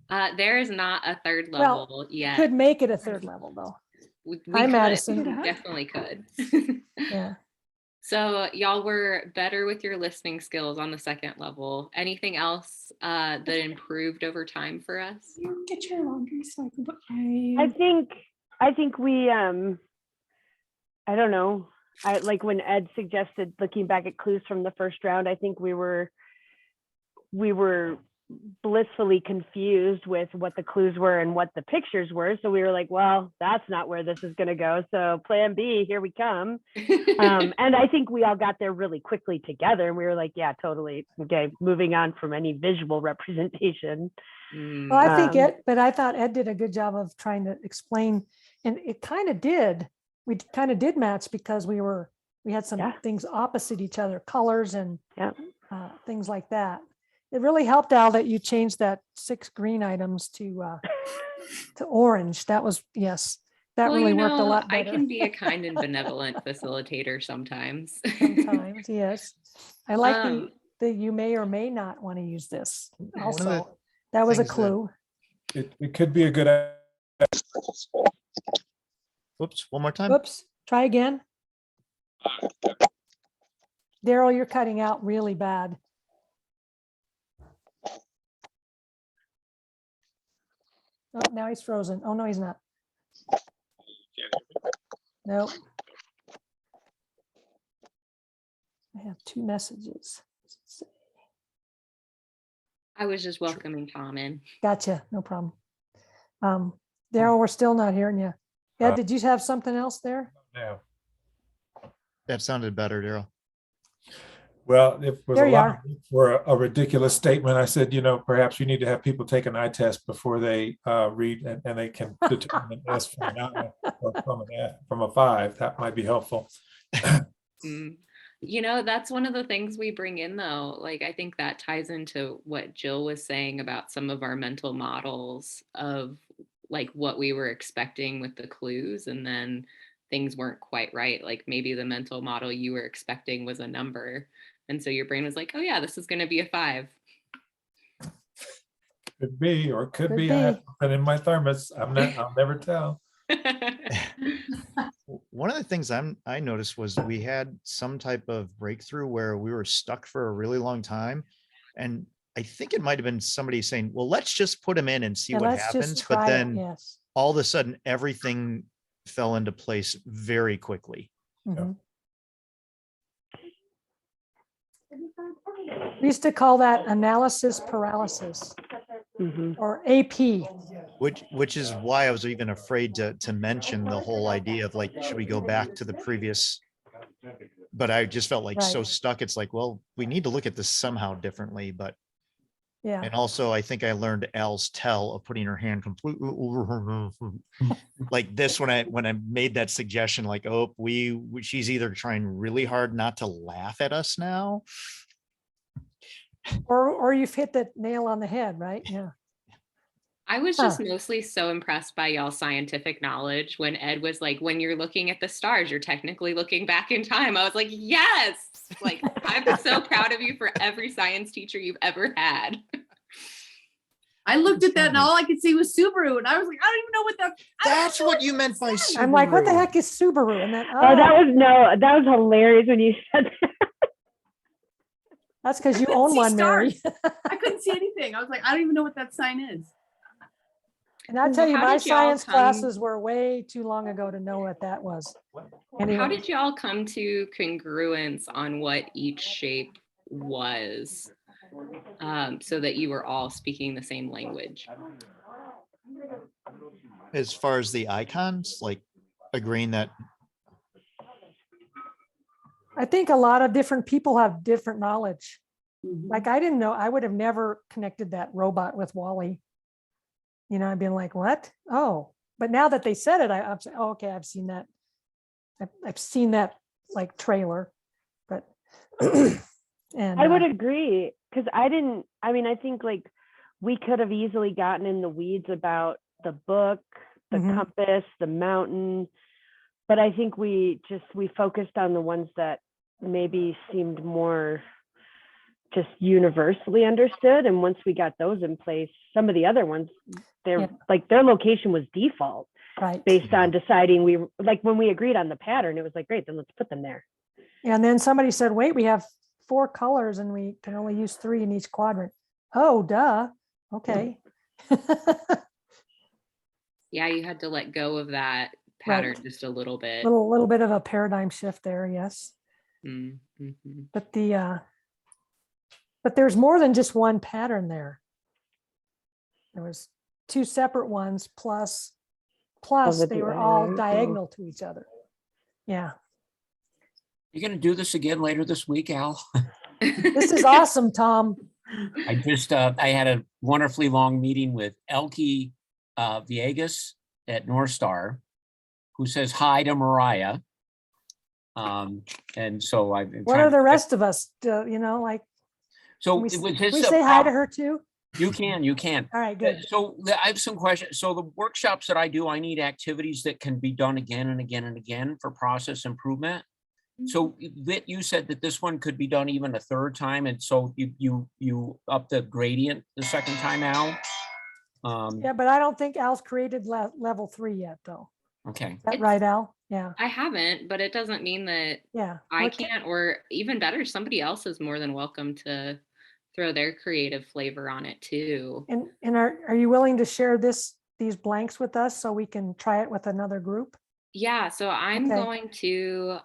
There is not a third Well, level yet. Could make it a third level though. We Hi, could. Madison. We definitely could. Yeah. So y'all were better with your listening skills on the second level. Anything else that improved over time for us? You Get your laundry so I can put I think we I don't know. I like when Ed suggested looking back at clues from the first round, I think we were blissfully confused with what the clues were and what the pictures were. So we were like, well, that's not where this is going to go. So plan B, here we come. And I think we all got there really quickly together. And we were like, yeah, totally. Okay, moving on from any visual representation. Mm. Well, I think Um, but I thought Ed did a good job of trying to explain, and it kind of did. We kind of did match because we had some Yeah. things opposite each other, colors and Yeah. things like that. It really helped, Al, that you changed that 6 green items to orange. That was, yes, that Well, really you worked a know, lot I better. can be a kind and benevolent facilitator sometimes. Sometimes, yes. I like Um, the you may or may not want to use this One of the also. That was a things that- clue. It could be a good, Whoops, one more time. Whoops, try again. Daryl, you're cutting out really bad. Oh, now he's frozen. Oh, no, he's not. Nope. I have 2 messages. I was just welcoming Tom in. Gotcha, no problem. Daryl, we're still not hearing you. Ed, did you have something else there? now. That sounded better, Daryl. Well, it was There a you lot are. for a ridiculous statement. I said, perhaps you need to have people take an eye test before they read and they can determine an S from an I or from an F from a 5. That might be helpful. Mm. You know, that's one of the things we bring in though. Like, I think that ties into what Jill was saying about some of our mental models of like what we were expecting with the clues, and then things weren't quite right. Like maybe the mental model you were expecting was a number. And so your brain was like, oh yeah, this is going to be a 5. Could be, or could Could be. I have be. something in my thermos. I'll never tell. One of the things I noticed was we had some type of breakthrough where we were stuck for a really long time. And I think it might have been somebody saying, well, let's just put them in and see Yeah, what let's just happens. But try it, then yes. all of a sudden, everything fell into place very quickly. Mhm. We used to call that analysis paralysis Mhm. or AP. Which is why I was even afraid to mention the whole idea of like, should we go back to the previous? But I just felt like so Right. stuck. It's like, well, we need to look at this somehow differently. But Yeah, and also, I think I learned Al's tell of putting her hand completely like this when I made that suggestion, like, oh, she's either trying really hard not to laugh at us now. or you've hit the nail on the head, right? Yeah. I was just mostly so impressed by y'all's scientific knowledge when Ed was like, when you're looking at the stars, you're technically looking back in time. I was like, yes, like I'm so proud of you for every science teacher you've ever had. I looked at that and all I could see was Subaru, and I was like, I don't even know what that. I don't That's know what you meant by said. I'm like, what the Subaru. heck is Subaru? And then, Oh, that was hilarious when you said that. that's because you couldn't own see one, Mary. stars. I couldn't see anything. I was like, I don't even know what that sign is. And I tell you, How my did y'all science come- classes were way too long ago to know what that was. How Anyway, did y'all come to congruence on what each shape was, so that you were all speaking the same language? As far as the icons, like agreeing that I think a lot of different people have different knowledge. Mhm. Like I didn't know, I would have never connected that robot with Wall-E. You know, I'd been like, what? Oh, but now that they said it, I'm saying, oh, okay, I've seen that. I've seen that like trailer, but and I would agree because I think like we could have easily gotten in the weeds about the book, the Mhm. compass, the mountain, but I think we focused on the ones that maybe seemed more just universally understood. And once we got those in place, some of the other ones, Yep. like their location was default right. based on deciding like when we agreed on the pattern, it was like, great, then let's put them there. And then somebody said, wait, we have 4 colors and we can only use 3 in each quadrant. Oh, duh. Okay. Yeah, you had to let go of that pattern just a little bit. little bit of a paradigm shift there, yes. Mm-hmm. But but there's more than just one pattern there. There was 2 separate ones plus the they were all diagonal. diagonal to each other. Yeah, You gonna do this again later this week, Al? this is awesome, Tom. I had a wonderfully long meeting with Elke Viegas at North Star, who says hi to Mariah. And so I've been What trying are the to- rest of us? You know, like So Can we, with can this, we say hi to her too? you can. All right, good. So I have some questions. So the workshops that I do, I need activities that can be done again and again and again for process improvement. So Whit, you said that this one could be done even a third time, and so you up the gradient the second time out. Yeah, but I don't think Al's created level 3 yet, though. Okay. Is that right, Al? Yeah, I haven't, but it doesn't mean that yeah. I What ca- can't, or even better, somebody else is more than welcome to throw their creative flavor on it too. And are you willing to share these blanks with us so we can try it with another group? Yeah, so I'm Okay. going to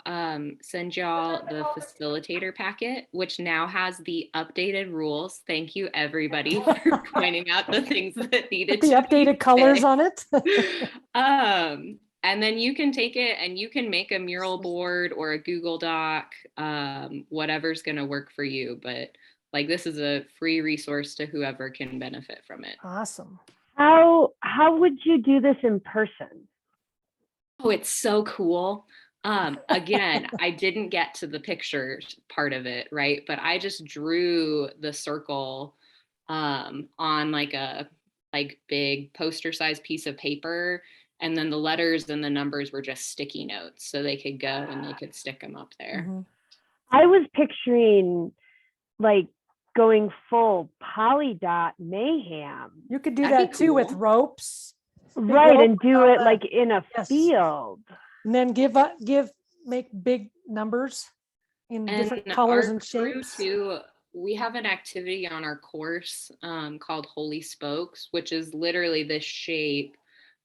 send y'all the facilitator packet, which now has the updated rules. Thank you, everybody, for pointing out the things that needed With the to be updated colors fixed. on it? And then you can take it and you can make a mural board or a Google Doc, whatever's going to work for you. But like, this is a free resource to whoever can benefit from it. Awesome. How would you do this in person? Oh, it's so cool. Again, I didn't get to the pictures part of it, right? But I just drew the circle on like a big poster size piece of paper. And then the letters and the numbers were just sticky notes. So they could go and they could stick them up there. Mhm. I was picturing like going full polydot mayhem. You could do That'd that be too with cool. ropes. Right, and rope do on it the- like in a Yes. field. And then make big numbers in different And colors our and crew shapes. too, we have an activity on our course called Holy Spokes, which is literally this shape,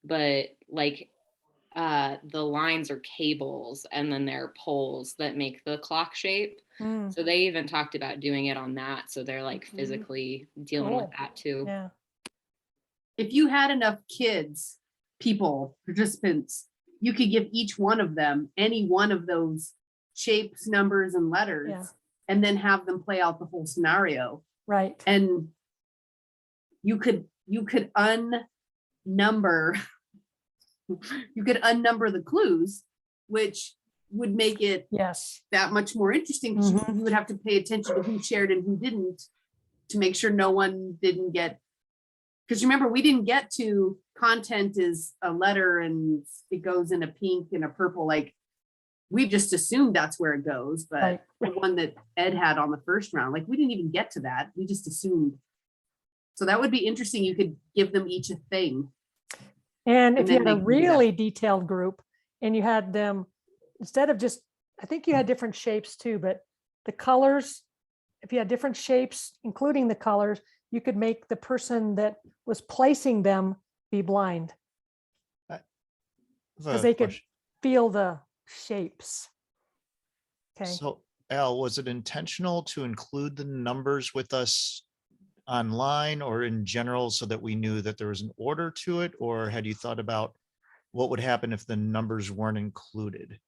but like the lines are cables and then there are poles that make the clock shape. Mm, So they even talked about doing it on that. So they're like Mhm. physically dealing Cool. with that too. yeah. If you had enough kids, people, participants, you could give each one of them any one of those shapes, numbers, and letters, Yeah. and then have them play out the whole scenario. Right. And you could unnumber the clues, which would make it Yes. that much more interesting, because Mhm. you would have to pay attention to who shared and who didn't, to make sure no one didn't get, because remember, we didn't get to content is a letter and it goes in a pink and a purple, like we just assumed that's where it goes, but Right. the one that Ed had on the first round, like we didn't even get to that, we just assumed. So that would be interesting, you could give them each a thing. And if And you then had a they can do that. really detailed group and you had them, instead of just, I think you had different shapes too, but the colors, if you had different shapes, including the colors, you could make the person that was placing them be blind because they could feel the shapes. Okay. So Al, was it intentional to include the numbers with us online or in general so that we knew that there was an order to it? Or had you thought about what would happen if the numbers weren't included?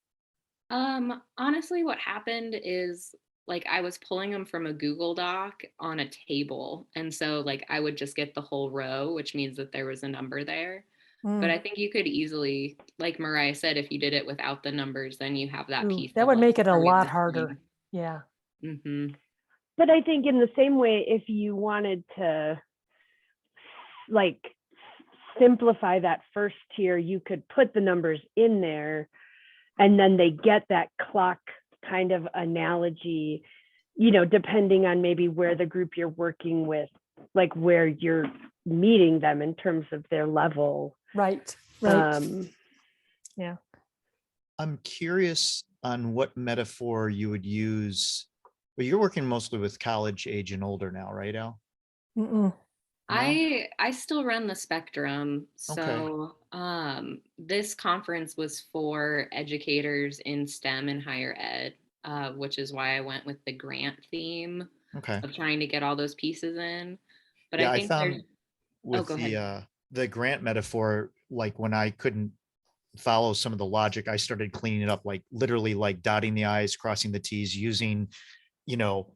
Honestly, what happened is like I was pulling them from a Google Doc on a table. And so like I would just get the whole row, which means that there was a number there. But Mm. I think you could easily, like Mariah said, if you did it without the numbers, then you have that Ooh, piece. that of, would like, make it a are we lot listening? harder. Yeah. Mhm. But I think in the same way, if you wanted to like simplify that first tier, you could put the numbers in there and then they get that clock kind of analogy, you know, depending on maybe where the group you're working with, like where you're meeting them in terms of their level. Right. Right. Um, I'm curious on what metaphor you would use. But you're working mostly with college age and older now, right, Al? Mm-mm. I still run the spectrum. So this conference was for educators in STEM and higher ed, which is why I went with the grant theme Okay. of trying to get all those pieces in. But Yeah, I I think found there's with go ahead. the grant metaphor, like when I couldn't follow some of the logic, I started cleaning it up, like literally like dotting the I's, crossing the T's, using, you know,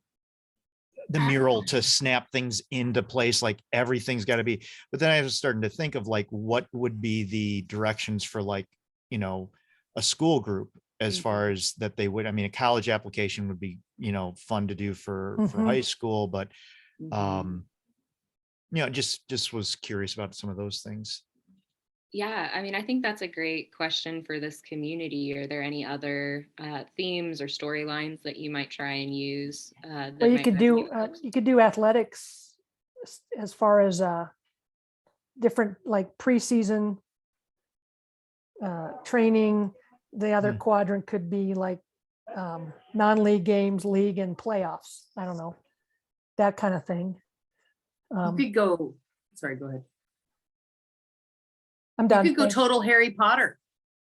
the mural to snap things into place, like everything's got to be. But then I was starting to think of like what would be the directions for like, you know, a school group. as far as that they would, I mean, a college application would be, fun to do for Mhm. high school, but, Mhm. just was curious about some of those things. Yeah, I mean, I think that's a great question for this community. Are there any other themes or storylines that you might try and use? That Well, might resonate with you could do athletics as far as different like preseason training. The other Hmm. quadrant could be like non-league games, league and playoffs. I don't know, that kind of thing. You could go, sorry, go ahead. I'm You done. could go Thanks. total Harry Potter.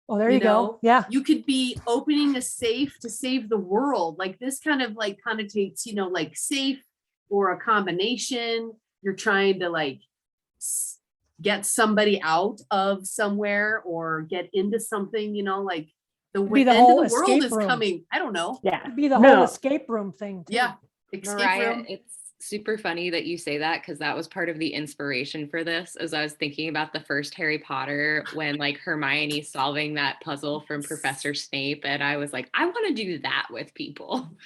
Oh, there you go. know? Yeah. You could be opening a safe to save the world. Like this kind of like connotates, like safe or a combination. You're trying to like get somebody out of somewhere or get into something, like the Be the end whole of the world escape is room. coming. I don't know. Yeah. It'd be the No. whole escape room thing. Too. Yeah. Escape Mariah, room. it's super funny that you say that because that was part of the inspiration for this. As I was thinking about the first Harry Potter, when like Hermione solving that puzzle from Professor Snape, and I was like, I want to do that with people.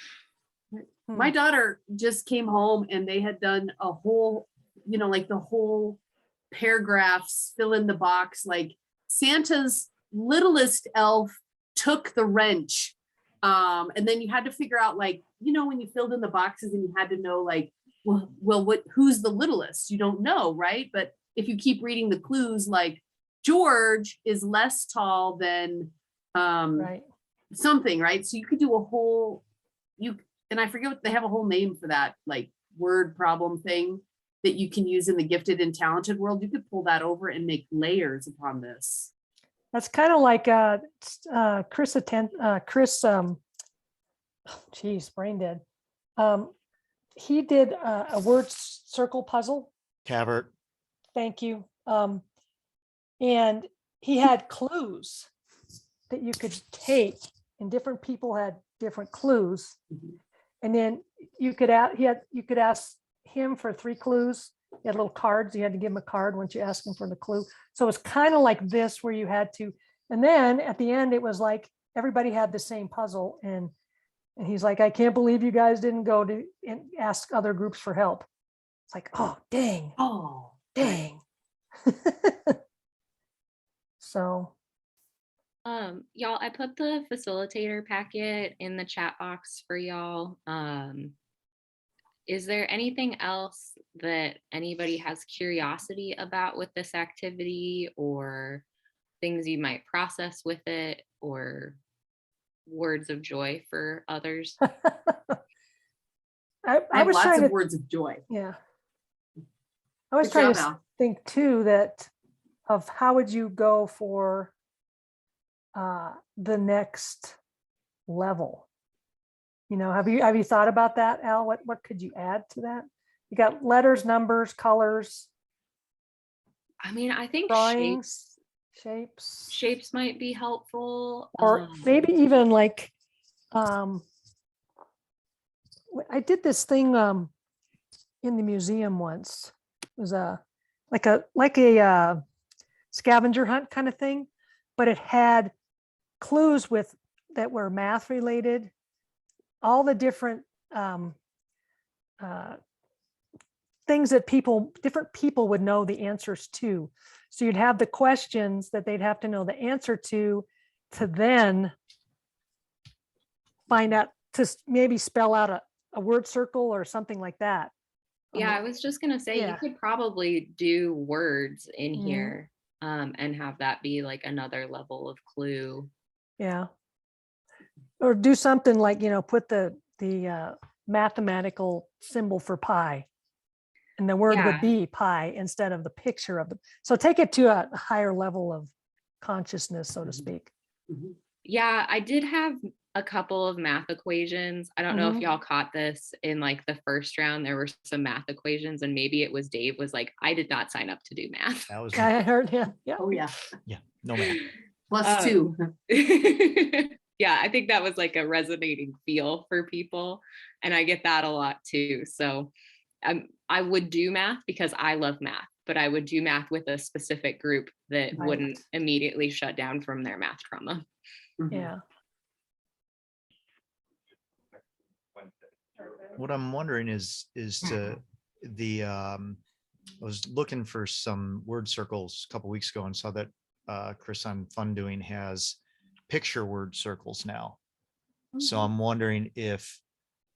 My daughter just came home and they had done a whole, like the whole paragraphs, fill in the box, like Santa's littlest elf took the wrench. And then you had to figure out like, when you filled in the boxes and you had to know like, well, who's the littlest? You don't know, right? But if you keep reading the clues, like George is less tall than Right. something, right? So you could do a whole, and I forget what they have a whole name for that, like word problem thing that you can use in the gifted and talented world. You could pull that over and make layers upon this. That's kind of like Chris, geez, brain dead. He did a word circle puzzle. Cavert. Thank you. And he had clues that you could take, and different people had different clues. And then you could ask him for 3 clues. He had little cards. You had to give him a card once you asked him for the clue. So it's kind of like this, where you had to, and then at the end, it was like everybody had the same puzzle. And he's like, I can't believe you guys didn't go to and ask other groups for help. It's like, oh, dang. Oh, Dang. So. Y'all, I put the facilitator packet in the chat box for y'all. Is there anything else that anybody has curiosity about with this activity, or things you might process with it, or words of joy for others? I I have was lots trying of to, words of joy. yeah. I was Good trying job, to Al. think too that of how would you go for the next level? Have you thought about that, Al? What could you add to that? You got letters, numbers, colors, I mean, I think drawings, shapes, shapes might be helpful. or maybe even like I did this thing in the museum once. It was like a scavenger hunt kind of thing, but it had clues that were math related, all the different things that different people would know the answers to. So you'd have the questions that they'd have to know the answer to then find out, to maybe spell out a word circle or something like that. Yeah, I was just gonna say, yeah. you could probably do words in Mhm. here and have that be like another level of clue. Yeah. Or do something like, put the mathematical symbol for pi. And the word Yeah. would be pi instead of the picture of the, so take it to a higher level of consciousness, so to speak. Yeah, I did have a couple of math equations. I don't know if Mhm. y'all caught this in like the first round. There were some math equations, and maybe it was Dave was like, I did not sign up to do math. That was, I heard, yeah. Oh, yeah. no man. Plus 2. Yeah, I think that was like a resonating feel for people. And I get that a lot too. So I would do math because I love math, but I would do math with a specific group that Right. wouldn't immediately shut down from their math trauma. Mhm. Yeah. what I'm wondering is to the, I was looking for some word circles a couple weeks ago and saw that Chris on Fun Doing has picture word circles now. So I'm wondering if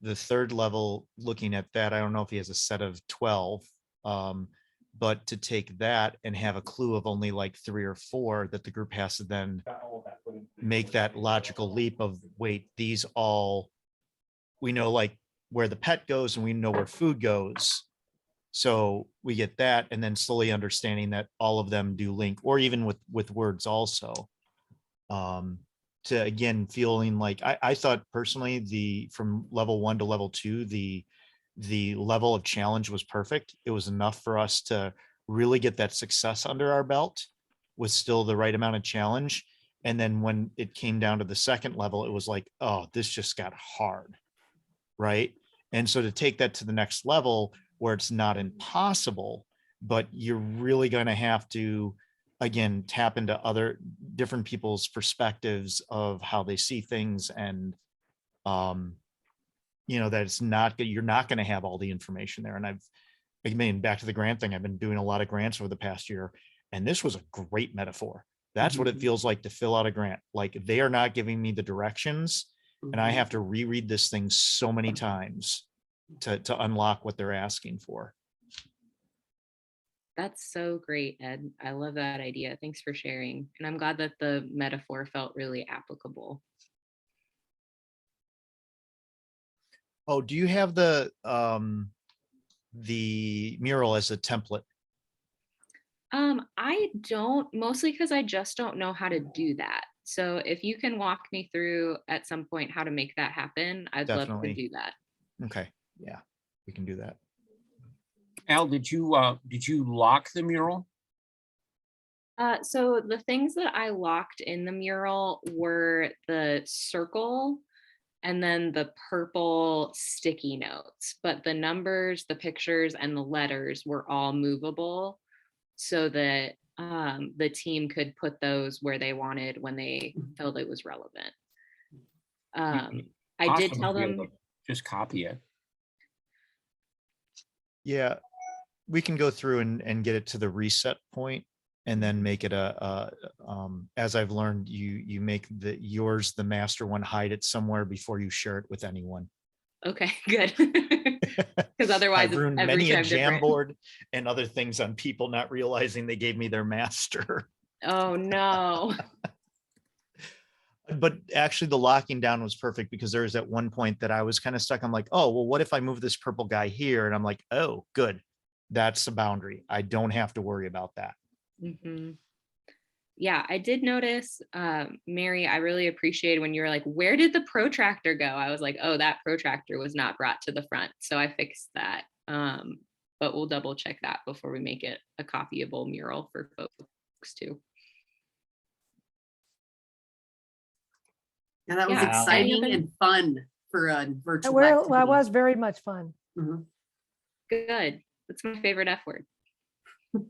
the third level, looking at that, I don't know if he has a set of 12, but to take that and have a clue of only like 3 or 4 that the group has to then make that logical leap of, wait, these all, we know like where the pet goes and we know where food goes. So we get that, and then slowly understanding that all of them do link, or even with words also. To again, feeling like I thought personally from level 1 to level 2, the level of challenge was perfect. It was enough for us to really get that success under our belt with still the right amount of challenge. And then when it came down to the second level, it was like, oh, this just got hard. Right. And so to take that to the next level where it's not impossible, but you're really going to have to, again, tap into other different people's perspectives of how they see things. And, that it's not, you're not going to have all the information there. And I mean, back to the grant thing, I've been doing a lot of grants over the past year, and this was a great metaphor. That's what it feels like to fill out a grant. Like they are not giving me the directions, and I have to reread this thing so many times to unlock what they're asking for. That's so great, Ed. I love that idea. Thanks for sharing. And I'm glad that the metaphor felt really applicable. Oh, do you have the mural as a template? I don't, mostly because I just don't know how to do that. So if you can walk me through at some point how to make that happen, I'd love Definitely. to do that. Okay, yeah, we can do that. Al, did you lock the mural? So the things that I locked in the mural were the circle and then the purple sticky notes, but the numbers, the pictures, and the letters were all movable so that the team could put those where they wanted when they felt it was relevant. I did Awesome tell to be able them. to just copy it. Yeah, we can go through and get it to the reset point and then make it as I've learned, you make yours the master one, hide it somewhere before you share it with anyone. Okay, good. Because otherwise, I've ruined every many a time jam different. board and other things on people not realizing they gave me their master. Oh no. But actually the locking down was perfect, because there was at one point that I was kind of stuck. I'm like, oh, well, what if I move this purple guy here? And I'm like, oh, good. That's the boundary. I don't have to worry about that. Mm-hmm. Yeah, I did notice, Mary, I really appreciated when you were like, where did the protractor go? I was like, oh, that protractor was not brought to the front. So I fixed that. But we'll double check that before we make it a copyable mural for folks too. And that was Yeah. exciting Any other- and fun for a virtual Well, it activity. was very much fun. Mhm. Good. That's my favorite F word. The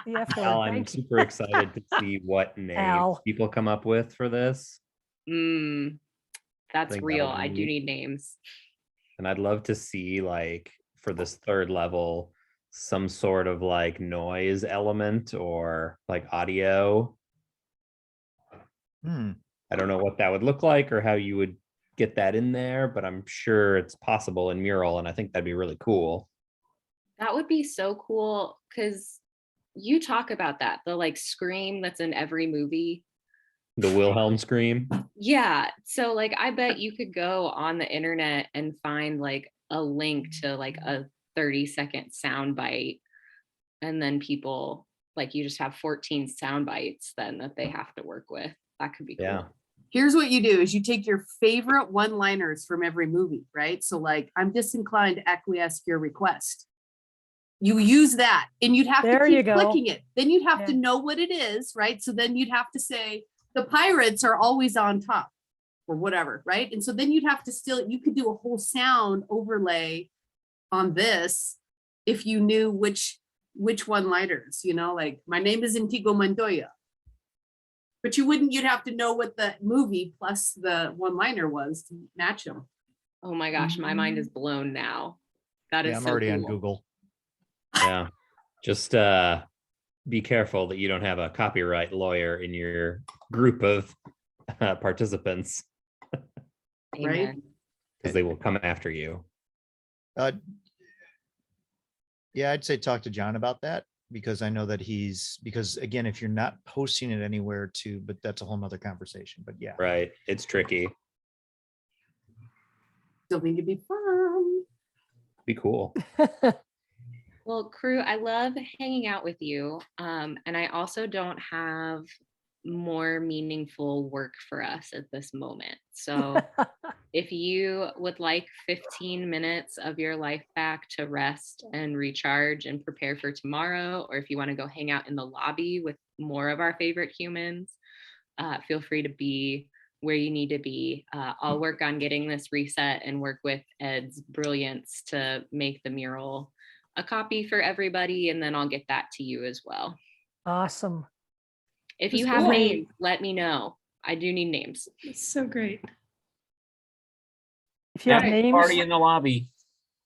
F word. Al, I'm Thank you. super excited to see what names Al. people come up with for this. That's think real. that'll be I do neat. need names. And I'd love to see, like, for this third level, some sort of like noise element or like audio. I don't know what that would look like or how you would get that in there, but I'm sure it's possible in Mural, and I think that'd be really cool. That would be so cool, because you talk about that, the like scream that's in every movie. The Wilhelm scream. Yeah. So like I bet you could go on the internet and find like a link to like a 30-second sound bite. And then people, like, you just have 14 sound bites then that they have to work with. That could be cool. Yeah. Here's what you do is you take your favorite one-liners from every movie, right? So like, I'm disinclined to acquiesce to your request. You use that and you'd have There to you keep go. clicking it. Then you'd have to Yeah. know what it is, right? So then you'd have to say, the pirates are always on top or whatever, right? And so then you'd have to still, you could do a whole sound overlay on this if you knew which one-liners, you know, like, my name is Antigua Montoya. But you wouldn't, you'd have to know what the movie plus the one-liner was to match them. Oh my gosh, my mind is blown now. That is Yeah, I'm so already on cool. Google. Yeah. Just be careful that you don't have a copyright lawyer in your group of participants, Right? Amen. because they will come after you. Uh, Yeah, I'd say talk to John about that because I know that because again, if you're not posting it anywhere but that's a whole nother conversation, but yeah. Right. It's tricky. Still need to be firm. Be cool. Well, crew, I love hanging out with you. And I also don't have more meaningful work for us at this moment. So if you would like 15 minutes of your life back to rest and recharge and prepare for tomorrow, or if you want to go hang out in the lobby with more of our favorite humans, feel free to be where you need to be. I'll work on getting this reset and work with Ed's brilliance to make the mural a copy for everybody, and then I'll get that to you as well. Awesome. If you That's have great. names, let me know. I do need names. It's so great. If you have Yeah, names, Party in the lobby.